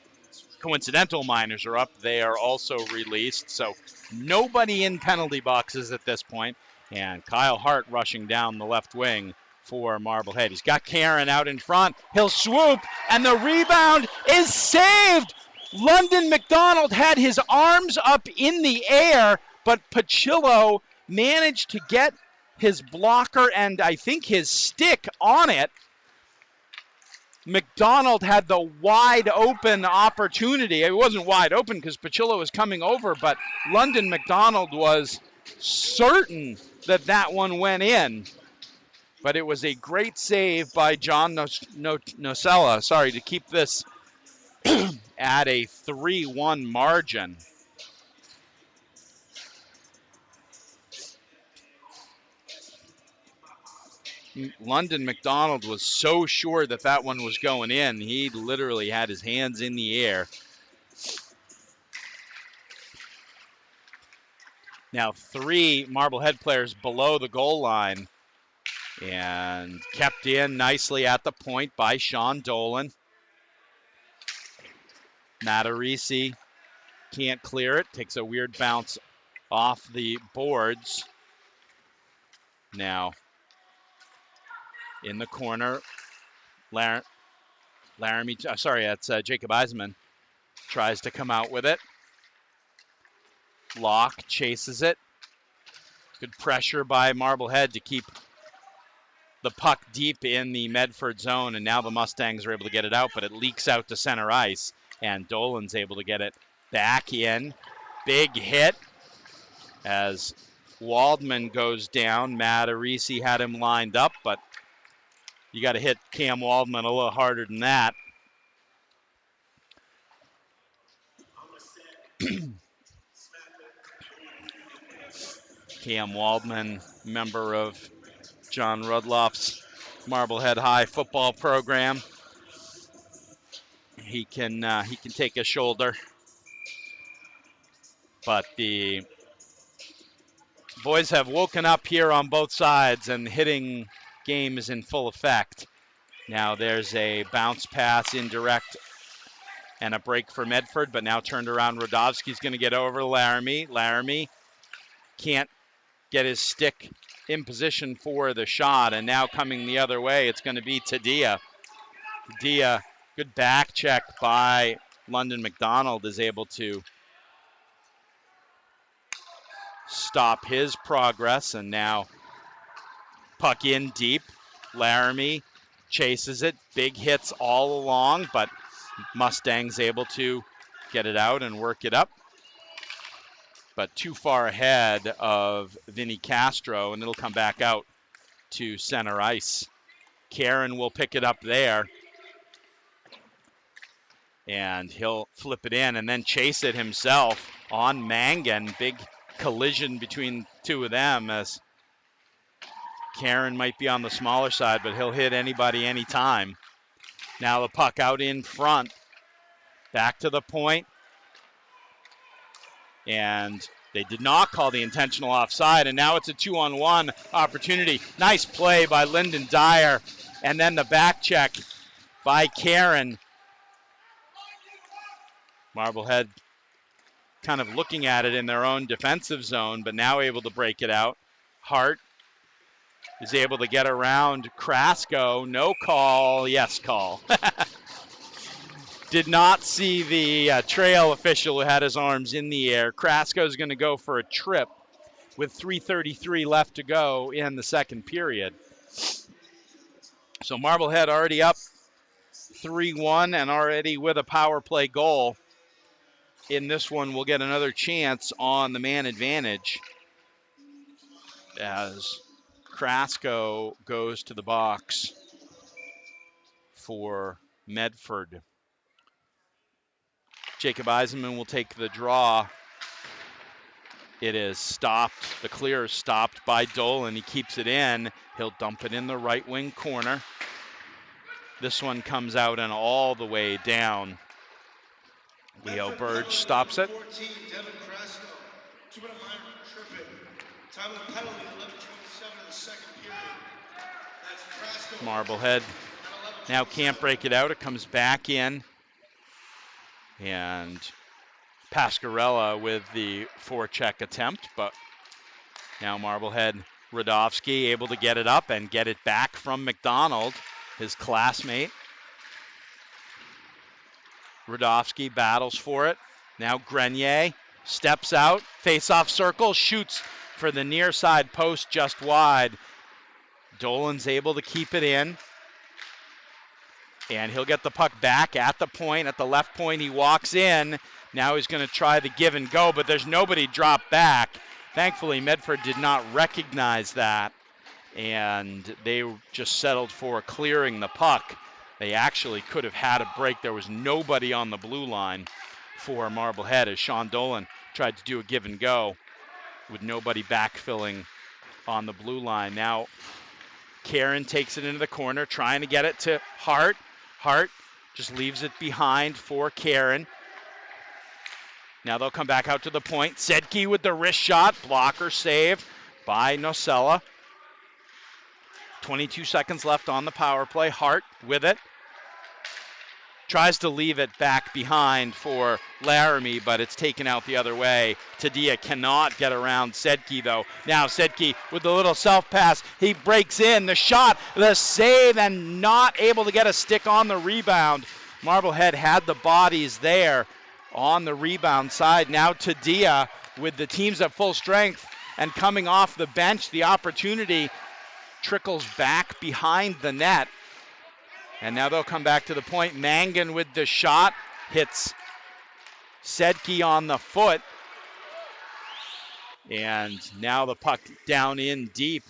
coincidental minors are up, they are also released. So nobody in penalty boxes at this point. And Kyle Hart rushing down the left wing for Marblehead. He's got Karen out in front. He'll swoop, and the rebound is saved. London McDonald had his arms up in the air, but Pachillo managed to get his blocker and I think his stick on it. McDonald had the wide open opportunity. It wasn't wide open because Pachillo was coming over, but London McDonald was certain that that one went in. But it was a great save by John Nocella, to keep this at a 3-1 margin. London McDonald was so sure that that one was going in, he literally had his hands in the air. Now 3 Marblehead players below the goal line, and kept in nicely at the point by Sean Dolan. Matarisi can't clear it, takes a weird bounce off the boards. Now in the corner, Jacob Eisenman tries to come out with it. Locke chases it. Good pressure by Marblehead to keep the puck deep in the Medford zone, and now the Mustangs are able to get it out, but it leaks out to center ice, and Dolan's able to get it back in. Big hit as Waldman goes down. Matarisi had him lined up, but you got to hit Cam Waldman a little harder than that. Cam Waldman, member of John Rudloff's Marblehead High football program. He can take a shoulder, but the boys have woken up here on both sides, and the hitting game is in full effect. Now there's a bounce pass indirect and a break for Medford, but now turned around. Rodovsky's going to get over Laramie. Laramie can't get his stick in position for the shot, and now coming the other way, it's going to be Tadia. Tadia, good back check by London McDonald, is able to stop his progress, and now puck in deep. Laramie chases it, big hits all along, but Mustangs able to get it out and work it up, but too far ahead of Vinny Castro, and it'll come back out to center ice. Karen will pick it up there, and he'll flip it in and then chase it himself on Mangan. Big collision between two of them, as Karen might be on the smaller side, but he'll hit anybody anytime. Now the puck out in front, back to the point, and they did not call the intentional offside, and now it's a 2-on-1 opportunity. Nice play by Lyndon Dyer, and then the back check by Karen. Marblehead kind of looking at it in their own defensive zone, but now able to break it out. Hart is able to get around Krasko. No call, yes call. Did not see the trail official who had his arms in the air. Krasko is going to go for a trip with 3:33 left to go in the second period. So Marblehead already up 3-1 and already with a power play goal. In this one, we'll get another chance on the man advantage as Krasko goes to the box for Medford. Jacob Eisenman will take the draw. It is stopped. The clear is stopped by Dolan. He keeps it in. He'll dump it in the right wing corner. This one comes out and all the way down. Leo Burge stops it. 14, Devin Krasko. 2-minute minor, tripping. Time of the penalty, 11:27 of the second period. That's Krasko. Marblehead now can't break it out. It comes back in. And Pascarella with the forecheck attempt, but now Marblehead, Rodovsky able to get it up and get it back from McDonald, his classmate. Rodovsky battles for it. Now Grenier steps out, face-off circle, shoots for the near side post just wide. Dolan's able to keep it in. And he'll get the puck back at the point. At the left point, he walks in. Now he's going to try the give and go, but there's nobody dropped back. Thankfully, Medford did not recognize that, and they just settled for clearing the puck. They actually could have had a break. There was nobody on the blue line for Marblehead as Sean Dolan tried to do a give and go with nobody backfilling on the blue line. Now Karen takes it into the corner, trying to get it to Hart. Hart just leaves it behind for Karen. Now they'll come back out to the point. Sedke with the wrist shot. Blocker save by Nocella. 22 seconds left on the power play. Hart with it. Tries to leave it back behind for Laramie, but it's taken out the other way. Tadia cannot get around Sedke, though. Now Sedke with the little self-pass. He breaks in. The shot, the save, and not able to get a stick on the rebound. Marblehead had the bodies there on the rebound side. Now Tadia with the teams at full strength and coming off the bench. The opportunity trickles back behind the net. And now they'll come back to the point. Mangan with the shot. Hits Sedke on the foot. And now the puck down in deep,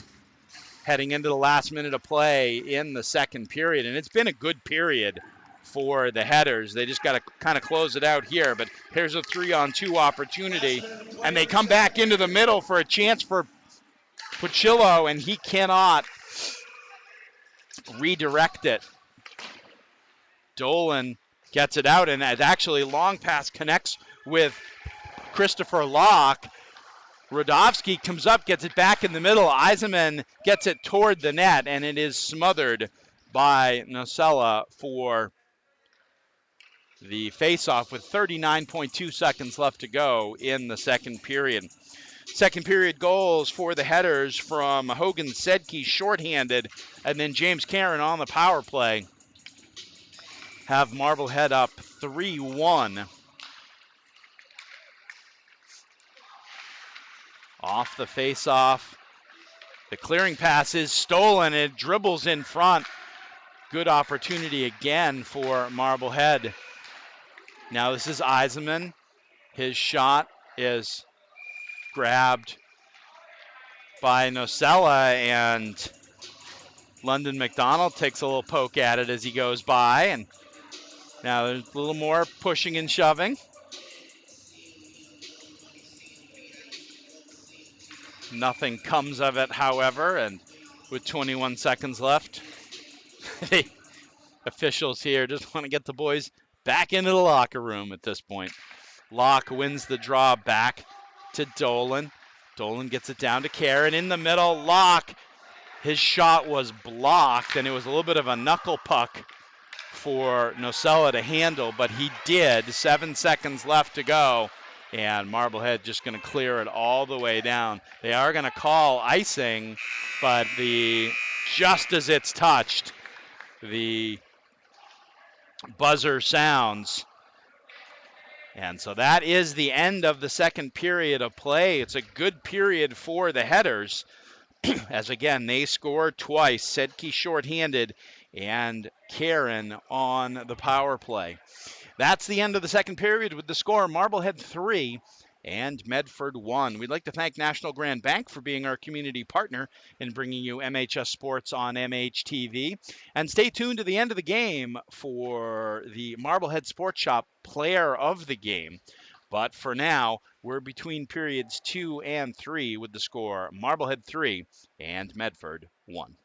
heading into the last minute of play in the second period. And it's been a good period for the Headers. They just got to kind of close it out here. But here's a 3-on-2 opportunity. And they come back into the middle for a chance for Puccillo, and he cannot redirect it. Dolan Gets it out, and it actually long pass connects with Christopher Locke. Rodofsky comes up, gets it back in the middle. Eisenman gets it toward the net, and it is smothered by Nocella for the faceoff with 39.2 seconds left to go in the second period. Second period goals for the Headers from Hogan Sedke shorthanded, and then James Karen on the power play have Marblehead up 3-1. Off the faceoff. The clearing pass is stolen. It dribbles in front. Good opportunity again for Marblehead. Now this is Eisenman. His shot is grabbed by Nocella, and London McDonald takes a little poke at it as he goes by. And now there's a little more pushing and shoving. Nothing comes of it, however, and with 21 seconds left, the officials here just want to get the boys back into the locker room at this point. Locke wins the draw back to Dolan. Dolan gets it down to Karen in the middle. Locke, his shot was blocked, and it was a little bit of a knuckle puck for Nocella to handle, but he did. 7 seconds left to go, and Marblehead just going to clear it all the way down. They are going to call icing, but just as it's touched, the buzzer sounds. And so that is the end of the second period of play. It's a good period for the Headers, as again, they scored twice. Sedke shorthanded and Karen on the power play. That's the end of the second period with the score Marblehead 3 and Medford 1. We'd like to thank National Grand Bank for being our community partner in bringing you MHS Sports on MHTV. And stay tuned to the end of the game for the Marblehead Sports Shop player of the game. But for now, we're between periods 2 and 3 with the score Marblehead 3 and Medford 1.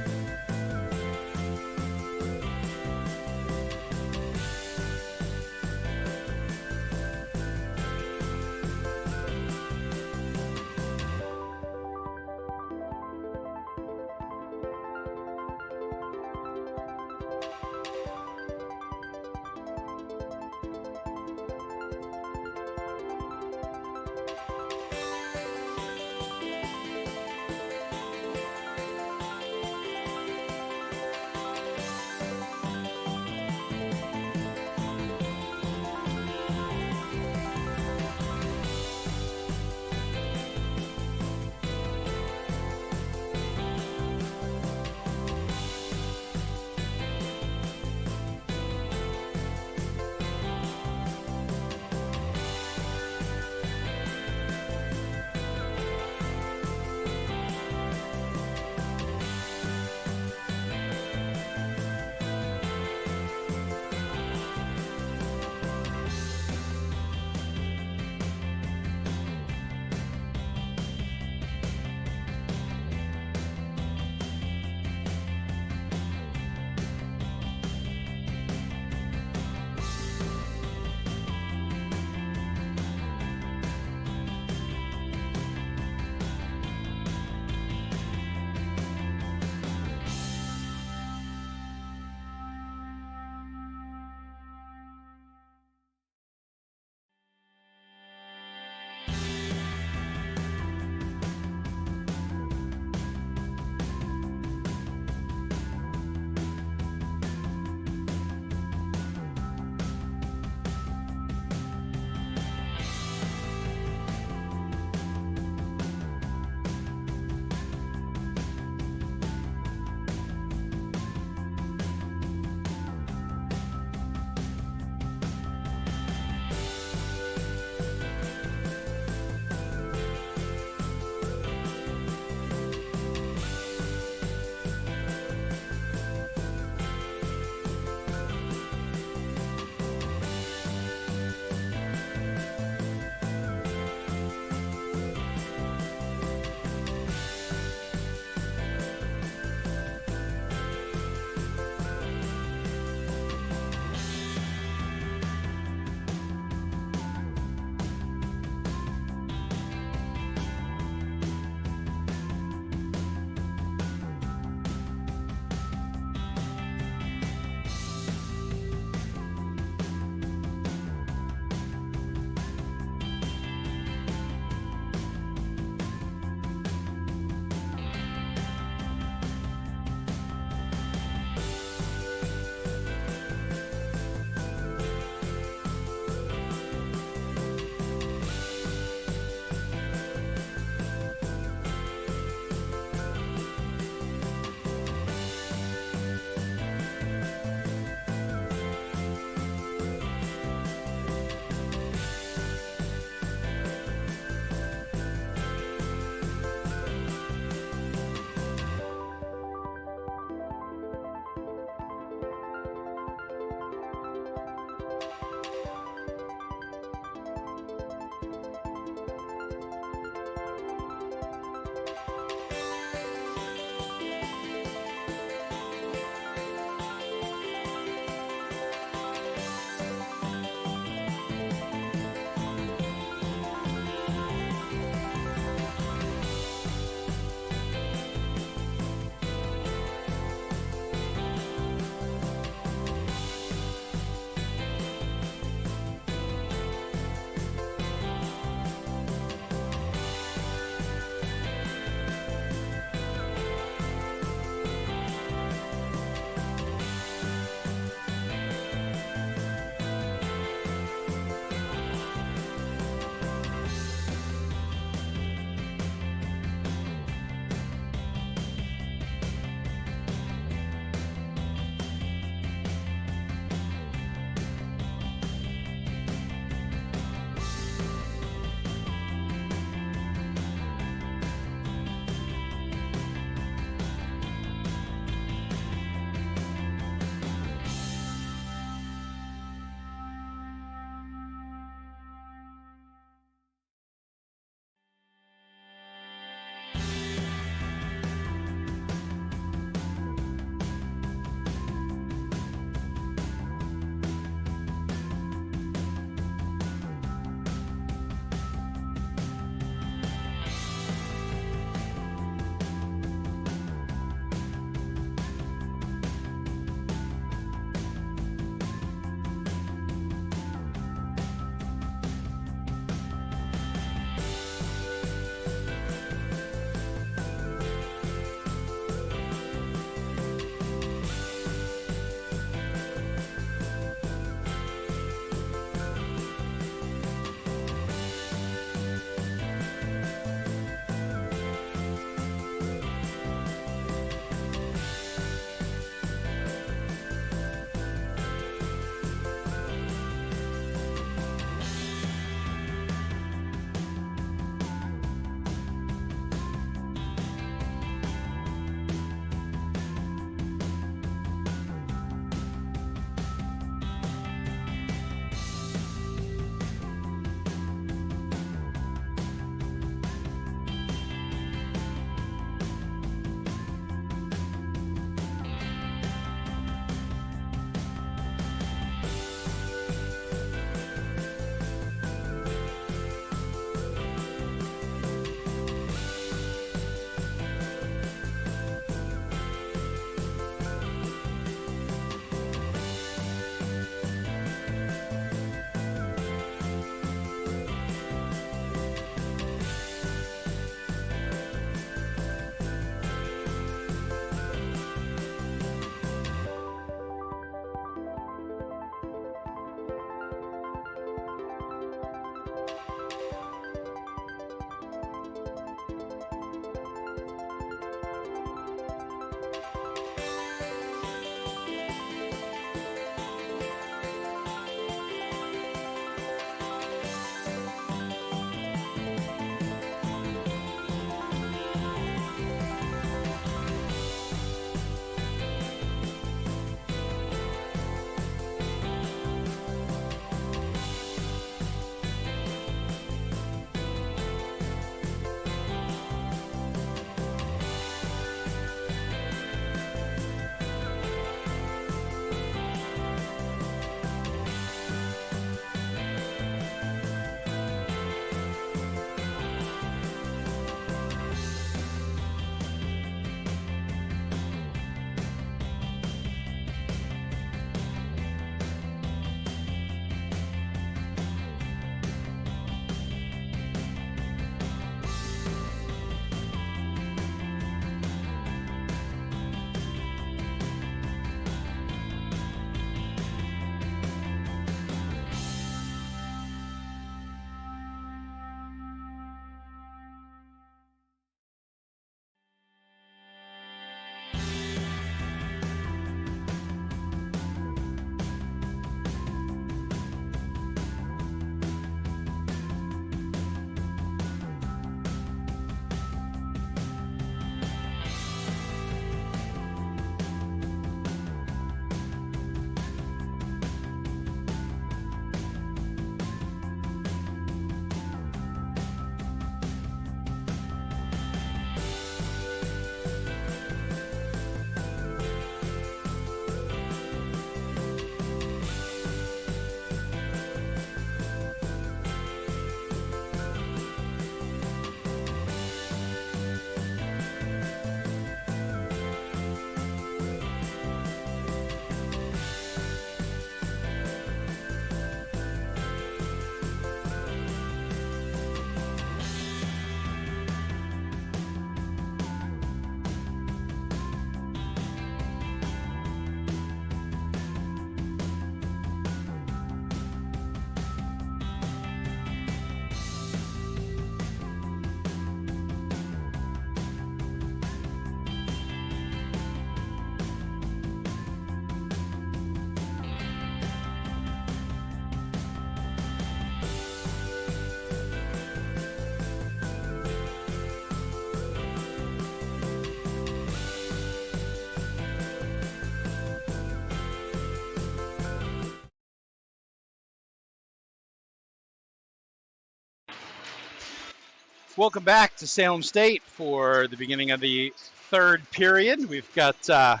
Welcome back to Salem State for the beginning of the third period. We've got, looks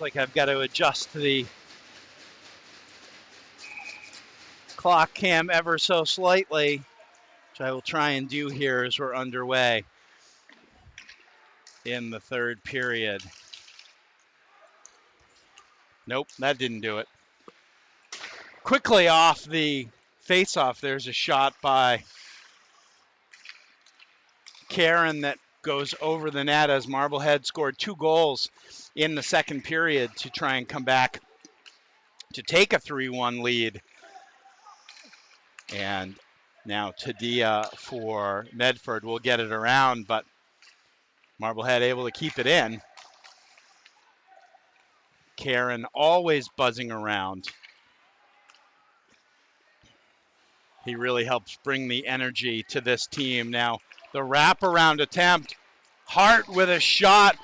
like I've got to adjust the clock cam ever so slightly, which I will try and do here as we're underway in the third period. Nope, that didn't do it. Quickly off the face-off, there's a shot by Karen that goes over the net as Marblehead scored 2 goals in the second period to try and come back to take a 3-1 lead. And now Tadia for Medford will get it around, but Marblehead able to keep it in. Karen always buzzing around. He really helps bring the energy to this team. Now the wraparound attempt, Hart with a shot.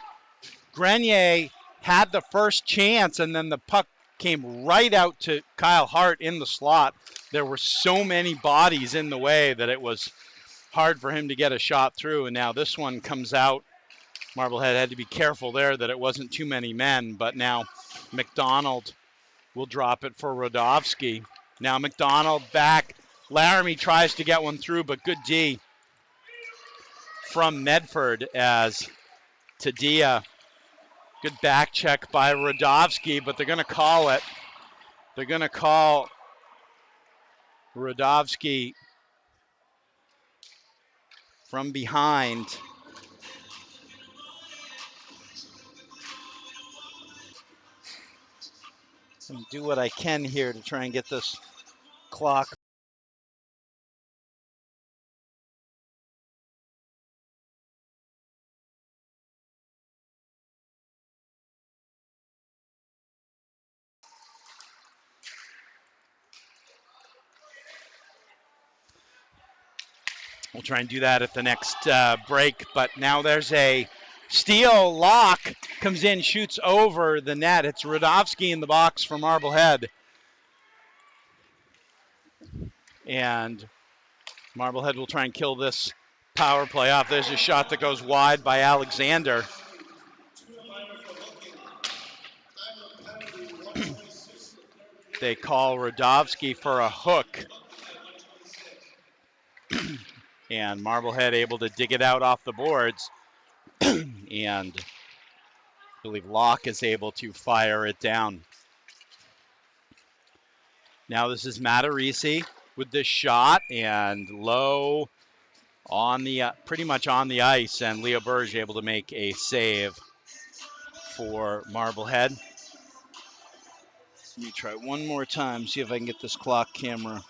Grenier had the first chance, and then the puck came right out to Kyle Hart in the slot. There were so many bodies in the way that it was hard for him to get a shot through, and now this one comes out. Marblehead had to be careful there that it wasn't too many men, but now McDonald will drop it for Rodovsky. Now McDonald back. Laramie tries to get one through, but good D from Medford as Tadia. Good back check by Rodovsky, but they're going to call it. They're going to call Rodovsky from behind. And do what I can here to try and get this clock. We'll try and do that at the next break, but now there's a steal. Locke comes in, shoots over the net. It's Rodovsky in the box for Marblehead. And Marblehead will try and kill this power play off. There's a shot that goes wide by Alexander. They call Rodovsky for a hook. And Marblehead able to dig it out off the boards. And I believe Locke is able to fire it down. Now this is Matarisi with this shot, and low on the pretty much on the ice, and Leo Burge able to make a save for Marblehead. Let me try one more time, see if I can get this clock camera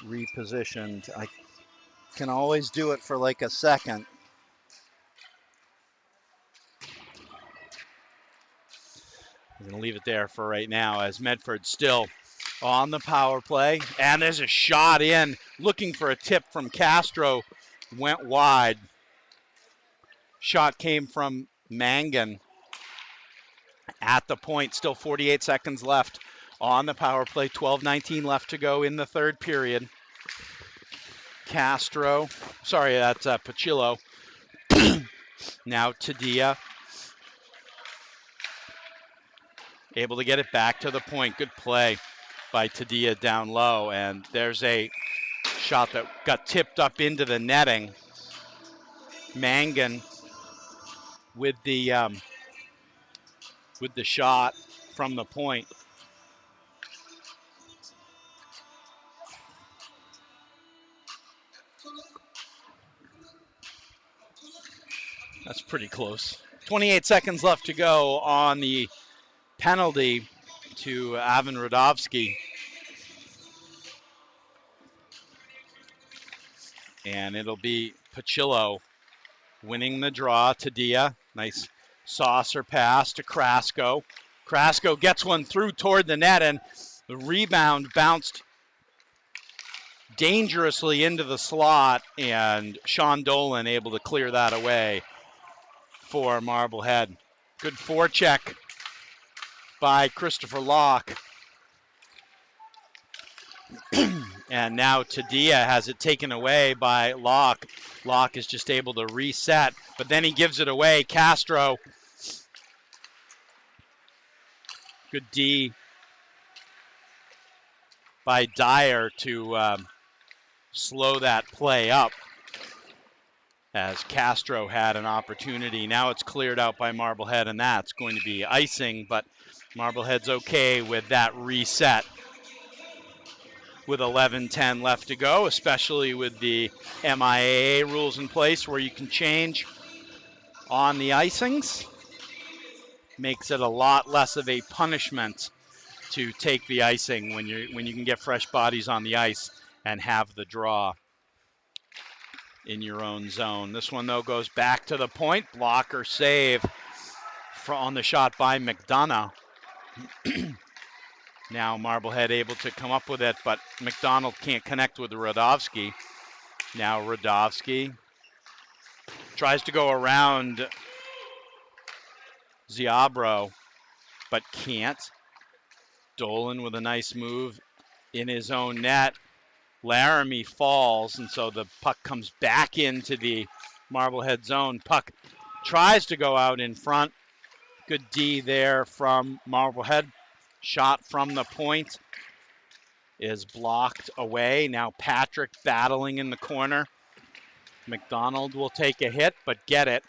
repositioned. I can always do it for like a second. I'm going to leave it there for right now as Medford still on the power play. And there's a shot in, looking for a tip from Castro. Went wide. Shot came from Mangan at the point. Still 48 seconds left on the power play. 12:19 left to go in the third period. Castro, sorry, that's Pachillo. Now Tadia. Able to get it back to the point. Good play by Tadia down low. And there's a shot that got tipped up into the netting. Mangan with the shot from the point. That's pretty close. 28 seconds left to go on the penalty to Ivan Rodovsky. And it'll be Pachillo winning the draw. Tadia, nice saucer pass to Krasko. Krasko gets one through toward the net, and the rebound bounced dangerously into the slot, and Sean Dolan able to clear that away for Marblehead. Good forecheck by Christopher Locke. And now Tadia has it taken away by Locke. Locke is just able to reset, but then he gives it away. Castro. Good D by Dyer to slow that play up as Castro had an opportunity. Now it's cleared out by Marblehead, and that's going to be icing, but Marblehead's okay with that reset with 11:10 left to go, especially with the MIAA rules in place where you can change on the icings. Makes it a lot less of a punishment to take the icing when you can get fresh bodies on the ice and have the draw in your own zone. This one though goes back to the point. Blocker save on the shot by McDonough. Now Marblehead able to come up with it, but McDonald can't connect with Radovsky. Now Radovsky tries to go around Ziabro, but can't. Dolan with a nice move in his own net. Laramie falls, and so the puck comes back into the Marblehead zone. Puck tries to go out in front. Good D there from Marblehead. Shot from the point is blocked away. Now Patrick battling in the corner. McDonald will take a hit, but get it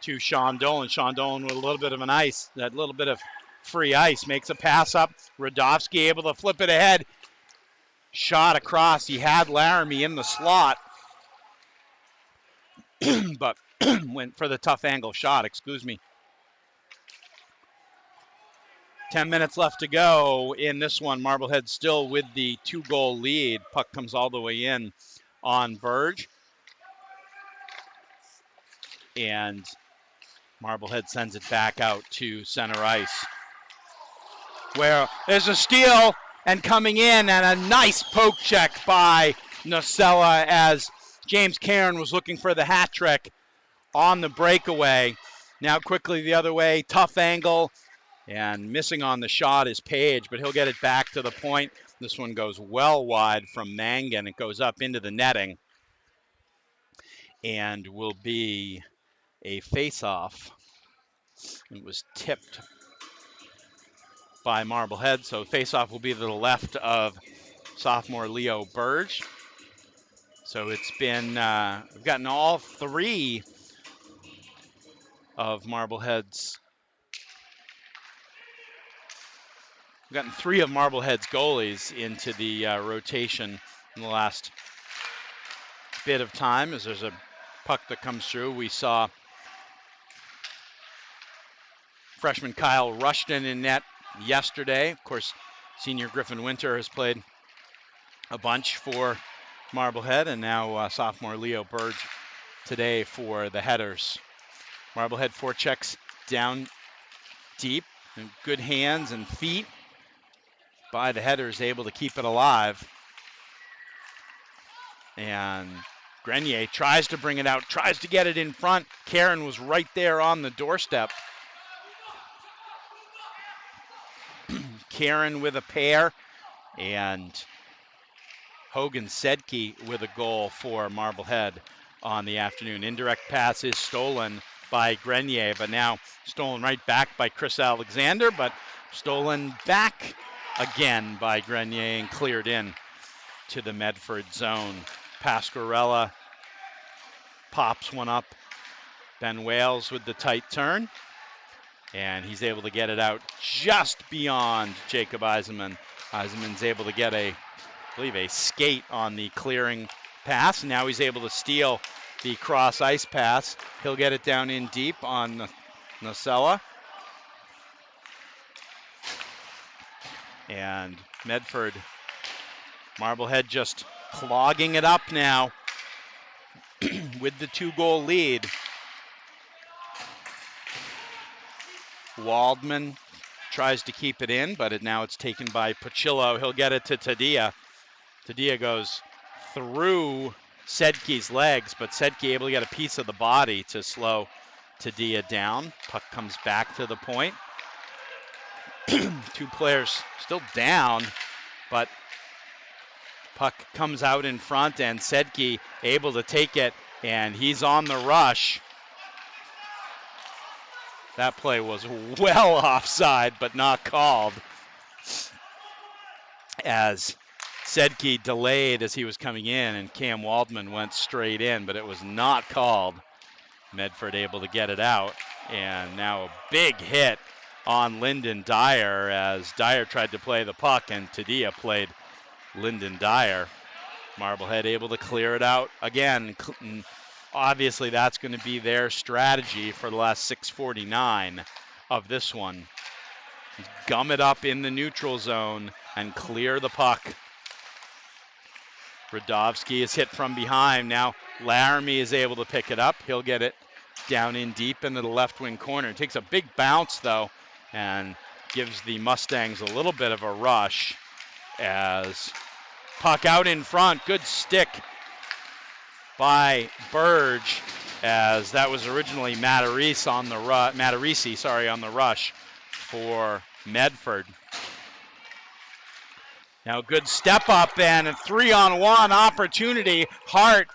to Sean Dolan. Sean Dolan with a little bit of an ice, that little bit of free ice, makes a pass up. Radovsky able to flip it ahead. Shot across. He had Laramie in the slot, but went for the tough angle shot, excuse me. 10 minutes left to go in this one. Marblehead still with the 2-goal lead. Puck comes all the way in on Burge. And Marblehead sends it back out to center ice, where there's a steal and coming in, and a nice poke check by Nocella as James Cairn was looking for the hat trick on the breakaway. Now quickly the other way, tough angle, and missing on the shot is Page, but he'll get it back to the point. This one goes well wide from Mangan. It goes up into the netting and will be a face-off. It was tipped by Marblehead, so face-off will be to the left of sophomore Leo Burge. So it's been, we've gotten all three of Marblehead's, we've gotten three of Marblehead's goalies into the rotation in the last bit of time as there's a puck that comes through. We saw freshman Kyle Rushton in net yesterday. Of course, senior Griffin Winter has played a bunch for Marblehead, and now sophomore Leo Burge today for the Headers. Marblehead forechecks down deep, and good hands and feet by the Headers, able to keep it alive. And Grenier tries to bring it out, tries to get it in front. Karen was right there on the doorstep. Karen with a pair, and Hogan Sedke with a goal for Marblehead on the afternoon. Indirect pass is stolen by Grenier, but now stolen right back by Chris Alexander, but stolen back again by Grenier and cleared in to the Medford zone. Pasquarella pops one up. Ben Wales with the tight turn, and he's able to get it out just beyond Jacob Eisenman. Eisenman's able to get I believe a skate on the clearing pass. Now he's able to steal the cross ice pass. He'll get it down in deep on Nocella. And Medford, Marblehead just clogging it up now with the 2-goal lead. Waldman tries to keep it in, but now it's taken by Pachillo. He'll get it to Tadia. Tadia goes through Sedke's legs, but Sedke able to get a piece of the body to slow Tadia down. Puck comes back to the point. Two players still down, but Puck comes out in front, and Sedke able to take it, and he's on the rush. That play was well offside, but not called, as Sedke delayed as he was coming in, and Cam Waldman went straight in, but it was not called. Medford able to get it out, and now a big hit on Lyndon Dyer, as Dyer tried to play the puck, and Tadia played Lyndon Dyer. Marblehead able to clear it out again. Obviously, that's going to be their strategy for the last 6:49 of this one. Gum it up in the neutral zone and clear the puck. Radovsky is hit from behind. Now Laramie is able to pick it up. He'll get it down in deep into the left wing corner. It takes a big bounce, though, and gives the Mustangs a little bit of a rush, as puck out in front. Good stick by Burge, as that was originally Matarese on the rush for Medford. Now good step up and a 3-on-1 opportunity. Hart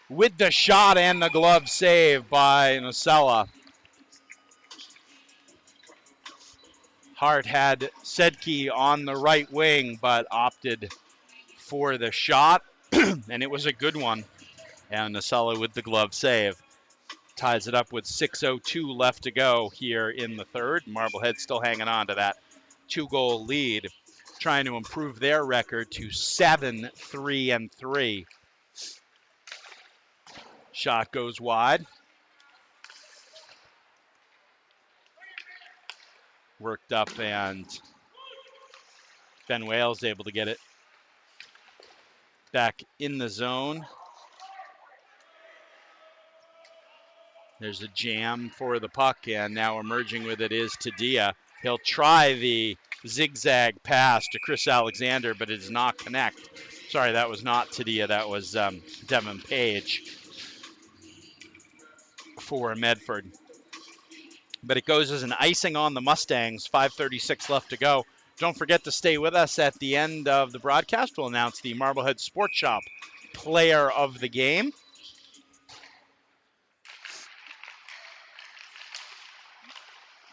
with the shot and the glove save by Nocella. Hart had Sedke on the right wing, but opted for the shot, and it was a good one. And Nocella with the glove save ties it up with 6:02 left to go here in the third. Marblehead still hanging on to that 2-goal lead, trying to improve their record to 7-3-3. Shot goes wide. Worked up, and Ben Wales able to get it back in the zone. There's a jam for the puck, and now emerging with it is Tadia. He'll try the zigzag pass to Chris Alexander, but it does not connect. Sorry, that was not Tadia. That was Devin Page for Medford. But it goes as an icing on the Mustangs. 5:36 left to go. Don't forget to stay with us. At the end of the broadcast, we'll announce the Marblehead Sports Shop player of the game.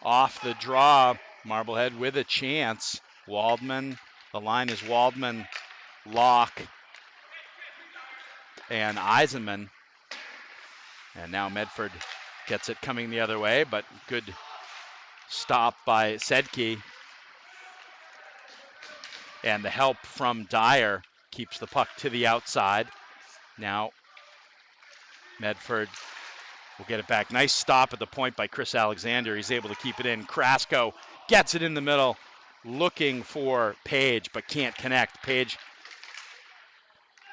Off the draw, Marblehead with a chance. Waldman, the line is Waldman, Locke, and Eisenman. And now Medford gets it coming the other way, but good stop by Sedke. And the help from Dyer keeps the puck to the outside. Now Medford will get it back. Nice stop at the point by Chris Alexander. He's able to keep it in. Krasko gets it in the middle, looking for Page, but can't connect. Page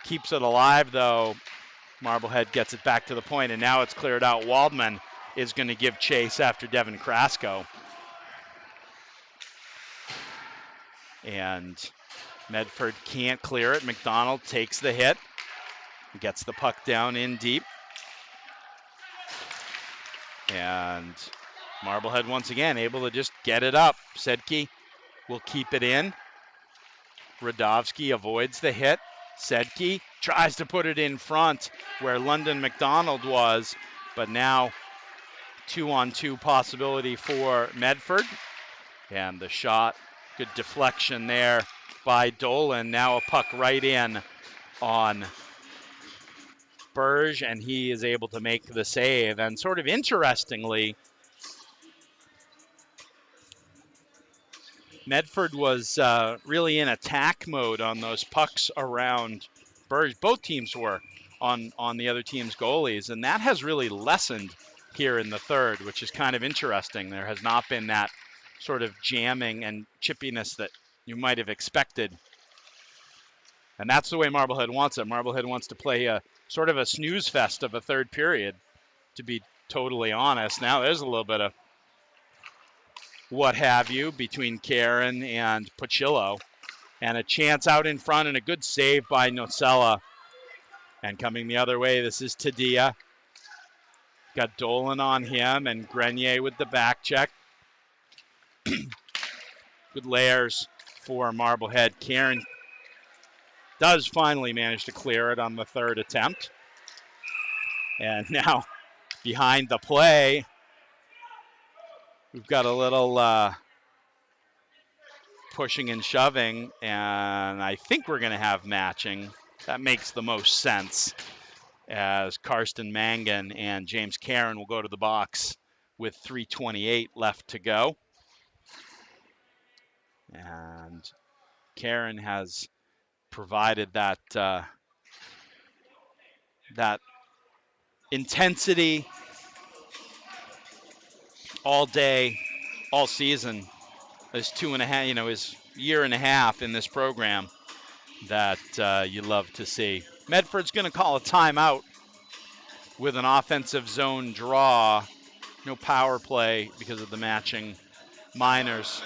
keeps it alive, though. Marblehead gets it back to the point, and now it's cleared out. Waldman is going to give chase after Devin Krasko. And Medford can't clear it. McDonald takes the hit, gets the puck down in deep. And Marblehead once again able to just get it up. Sedke will keep it in. Radovsky avoids the hit. Sedke tries to put it in front where London McDonald was, but now 2-on-2 possibility for Medford. And the shot, good deflection there by Dolan. Now a puck right in on Burge, and he is able to make the save. And sort of interestingly, Medford was really in attack mode on those pucks around Burge. Both teams were on the other team's goalies, and that has really lessened here in the third, which is kind of interesting. There has not been that sort of jamming and chippiness that you might have expected. And that's the way Marblehead wants it. Marblehead wants to play a sort of a snooze fest of a third period, to be totally honest. Now there's a little bit of what have you between Karen and Pachillo, and a chance out in front and a good save by Nocella. And coming the other way, this is Tadia. Got Dolan on him, and Grenier with the back check. Good layers for Marblehead. Karen does finally manage to clear it on the third attempt. And now behind the play, we've got a little pushing and shoving, and I think we're going to have matching. That makes the most sense, as Karsten Mangan and James Karen will go to the box with 3:28 left to go. And Karen has provided that that intensity all day, all season. His 2.5, his year and a half in this program that you love to see. Medford's going to call a timeout with an offensive zone draw. No power play because of the matching minors.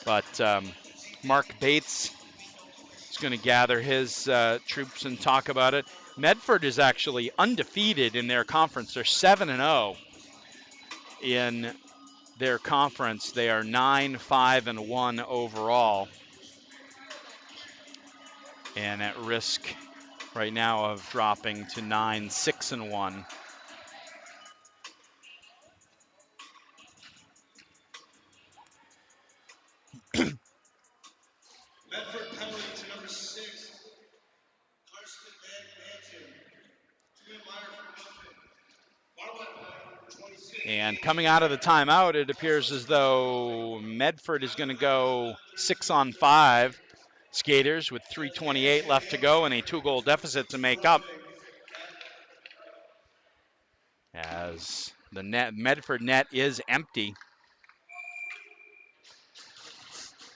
But Mark Bates is going to gather his troops and talk about it. Medford is actually undefeated in their conference. They're 7-0 in their conference. They are 9-5-1 overall, and at risk right now of dropping to 9-6-1. Medford penalty to number 6, Karsten Mangan. 2-minute minor for Marblehead, 26. And coming out of the timeout, it appears as though Medford is going to go 6-on-5 skaters with 3:28 left to go and a 2-goal deficit to make up, as the Medford net is empty.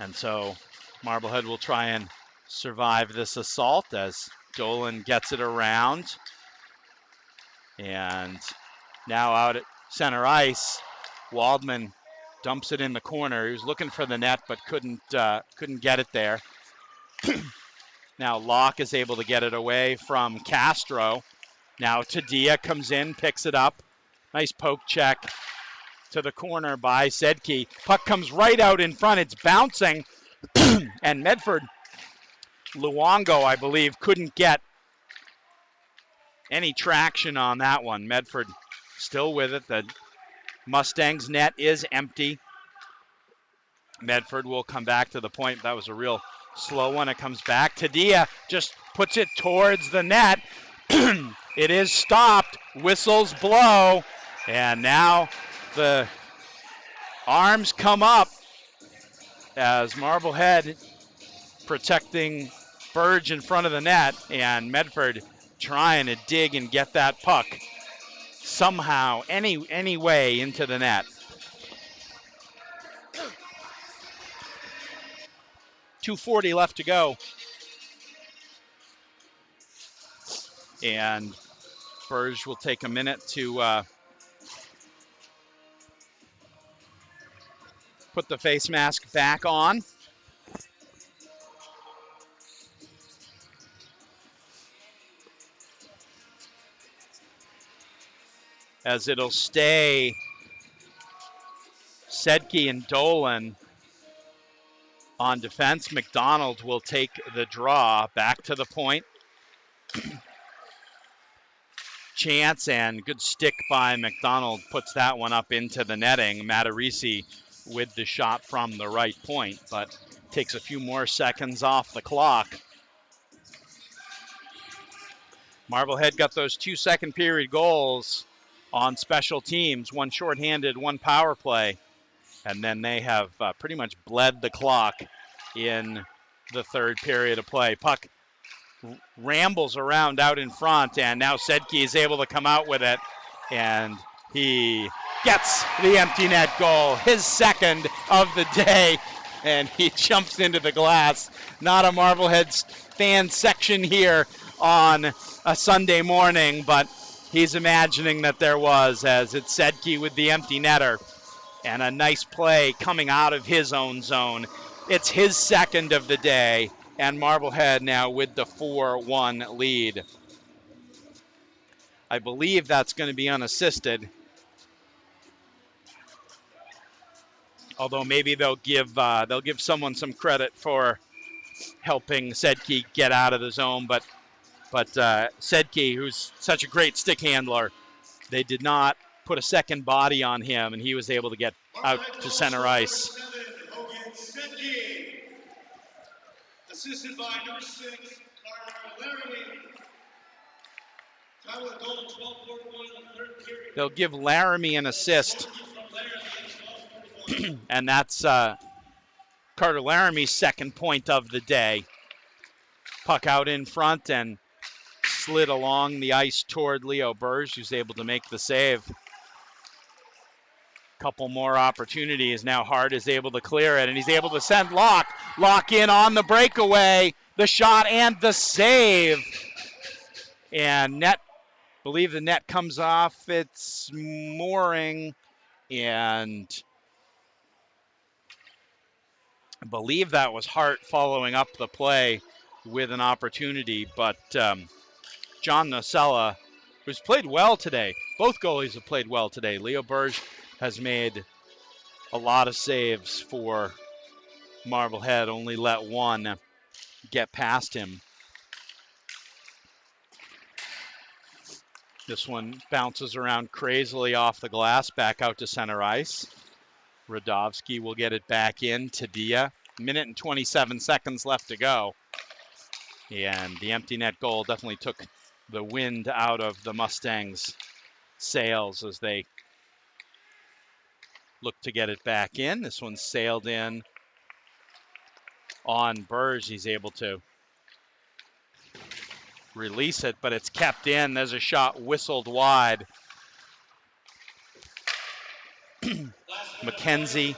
And so Marblehead will try and survive this assault as Dolan gets it around. And now out at center ice, Waldman dumps it in the corner. He was looking for the net but couldn't get it there. Now Locke is able to get it away from Castro. Now Tadia comes in, picks it up. Nice poke check to the corner by Sedke. Puck comes right out in front. It's bouncing. And Medford, Luongo, I believe, couldn't get any traction on that one. Medford still with it. The Mustangs net is empty. Medford will come back to the point. That was a real slow one. It comes back. Tadia just puts it towards the net. It is stopped. Whistles blow. And now the arms come up as Marblehead protecting Burge in front of the net, and Medford trying to dig and get that puck somehow, any way into the net. 2:40 left to go. And Burge will take a minute to put the face mask back on. As it'll stay Sedke and Dolan on defense. McDonald will take the draw back to the point. Chance and good stick by McDonald puts that one up into the netting. Matarisi with the shot from the right point, but takes a few more seconds off the clock. Marblehead got those 2 second period goals on special teams, one shorthanded, one power play, and then they have pretty much bled the clock in the third period of play. Puck rambles around out in front, and now Sedke is able to come out with it, and he gets the empty net goal, his second of the day, and he jumps into the glass. Not a Marblehead fan section here on a Sunday morning, but he's imagining that there was, as it's Sedke with the empty netter, and a nice play coming out of his own zone. It's his second of the day, and Marblehead now with the 4-1 lead. I believe that's going to be unassisted, although maybe they'll give someone some credit for helping Sedke get out of the zone, but Sedke, who's such a great stick handler, they did not put a second body on him, and he was able to get out to center ice. Hogan Sedke. Assisted by number 6, Carter Laramie. Time with goal 12:41 in the third period. They'll give Laramie an assist, and that's Carter Laramie's second point of the day. Puck out in front and slid along the ice toward Leo Burge, who's able to make the save. Couple more opportunities. Now Hart is able to clear it, and he's able to send Locke in on the breakaway, the shot and the save. And believe the net comes off its mooring, and I believe that was Hart following up the play with an opportunity, but John Nocella, who's played well today, both goalies have played well today. Leo Burge has made a lot of saves for Marblehead, only let one get past him. This one bounces around crazily off the glass, back out to center ice. Radovsky will get it back in to Dia. Minute and 27 seconds left to go. And the empty net goal definitely took the wind out of the Mustangs' sails as they look to get it back in. This one sailed in on Burge. He's able to release it, but it's kept in. There's a shot whistled wide. McKenzie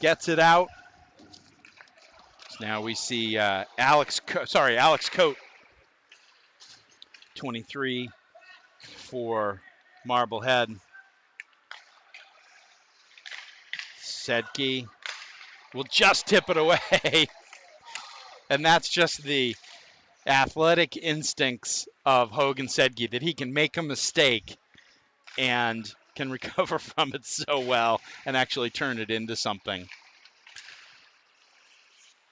gets it out. So now we see Alex Coate, 23 for Marblehead. Sedke will just tip it away. And that's just the athletic instincts of Hogan Sedke, that he can make a mistake and can recover from it so well and actually turn it into something.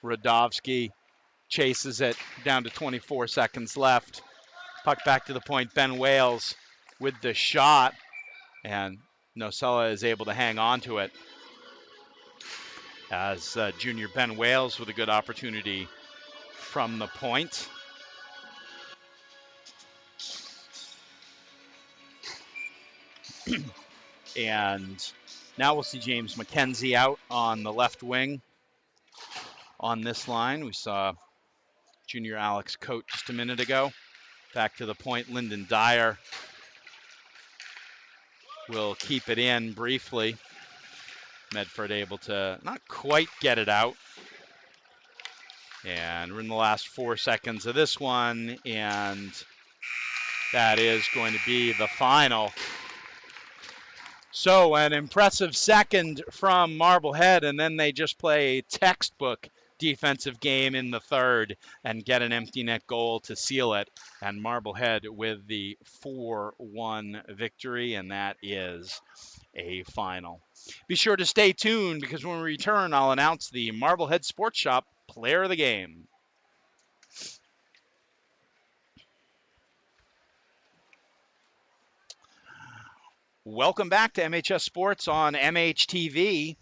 Radovsky chases it down to 24 seconds left. Puck back to the point. Ben Wales with the shot, and Nocella is able to hang on to it as junior Ben Wales with a good opportunity from the point. And now we'll see James McKenzie out on the left wing on this line. We saw junior Alex Coate just a minute ago. Back to the point, Lyndon Dyer will keep it in briefly. Medford able to not quite get it out. And we're in the last 4 seconds of this one, and that is going to be the final. So an impressive second from Marblehead, and then they just play a textbook defensive game in the third and get an empty net goal to seal it. And Marblehead with the 4-1 victory, and that is a final. Be sure to stay tuned, because when we return, I'll announce the Marblehead Sports Shop Player of the Game. Welcome back to MHS Sports on MHTV.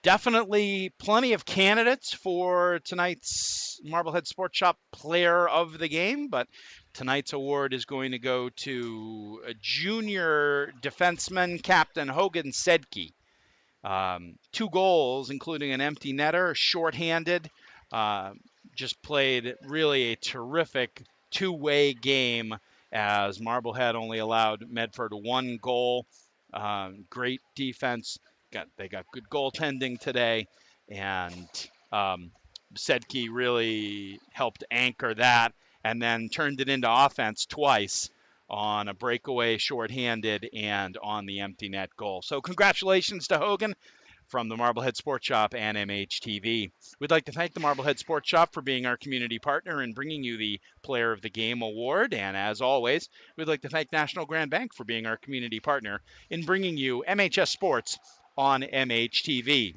Definitely plenty of candidates for tonight's Marblehead Sports Shop Player of the Game, but tonight's award is going to go to a junior defenseman, Captain Hogan Sedke. 2 goals, including an empty netter, shorthanded. Just played really a terrific two-way game, as Marblehead only allowed Medford 1 goal. Great defense. They got good goaltending today, and Sedke really helped anchor that, and then turned it into offense twice on a breakaway shorthanded and on the empty net goal. So congratulations to Hogan from the Marblehead Sports Shop and MHTV. We'd like to thank the Marblehead Sports Shop for being our community partner and bringing you the Player of the Game award. And as always, we'd like to thank National Grand Bank for being our community partner in bringing you MHS Sports on MHTV.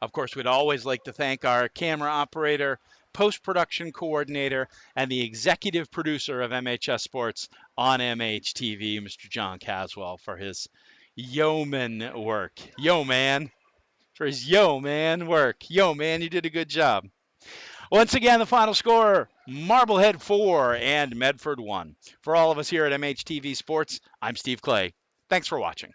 Of course, we'd always like to thank our camera operator, post-production coordinator, and the executive producer of MHS Sports on MHTV, Mr. John Caswell, for his yeoman work. Yo, man. For his yo, man work. Yo, man, you did a good job. Once again, the final score, Marblehead 4 and Medford 1. For all of us here at MHTV Sports, I'm Steve Clay. Thanks for watching.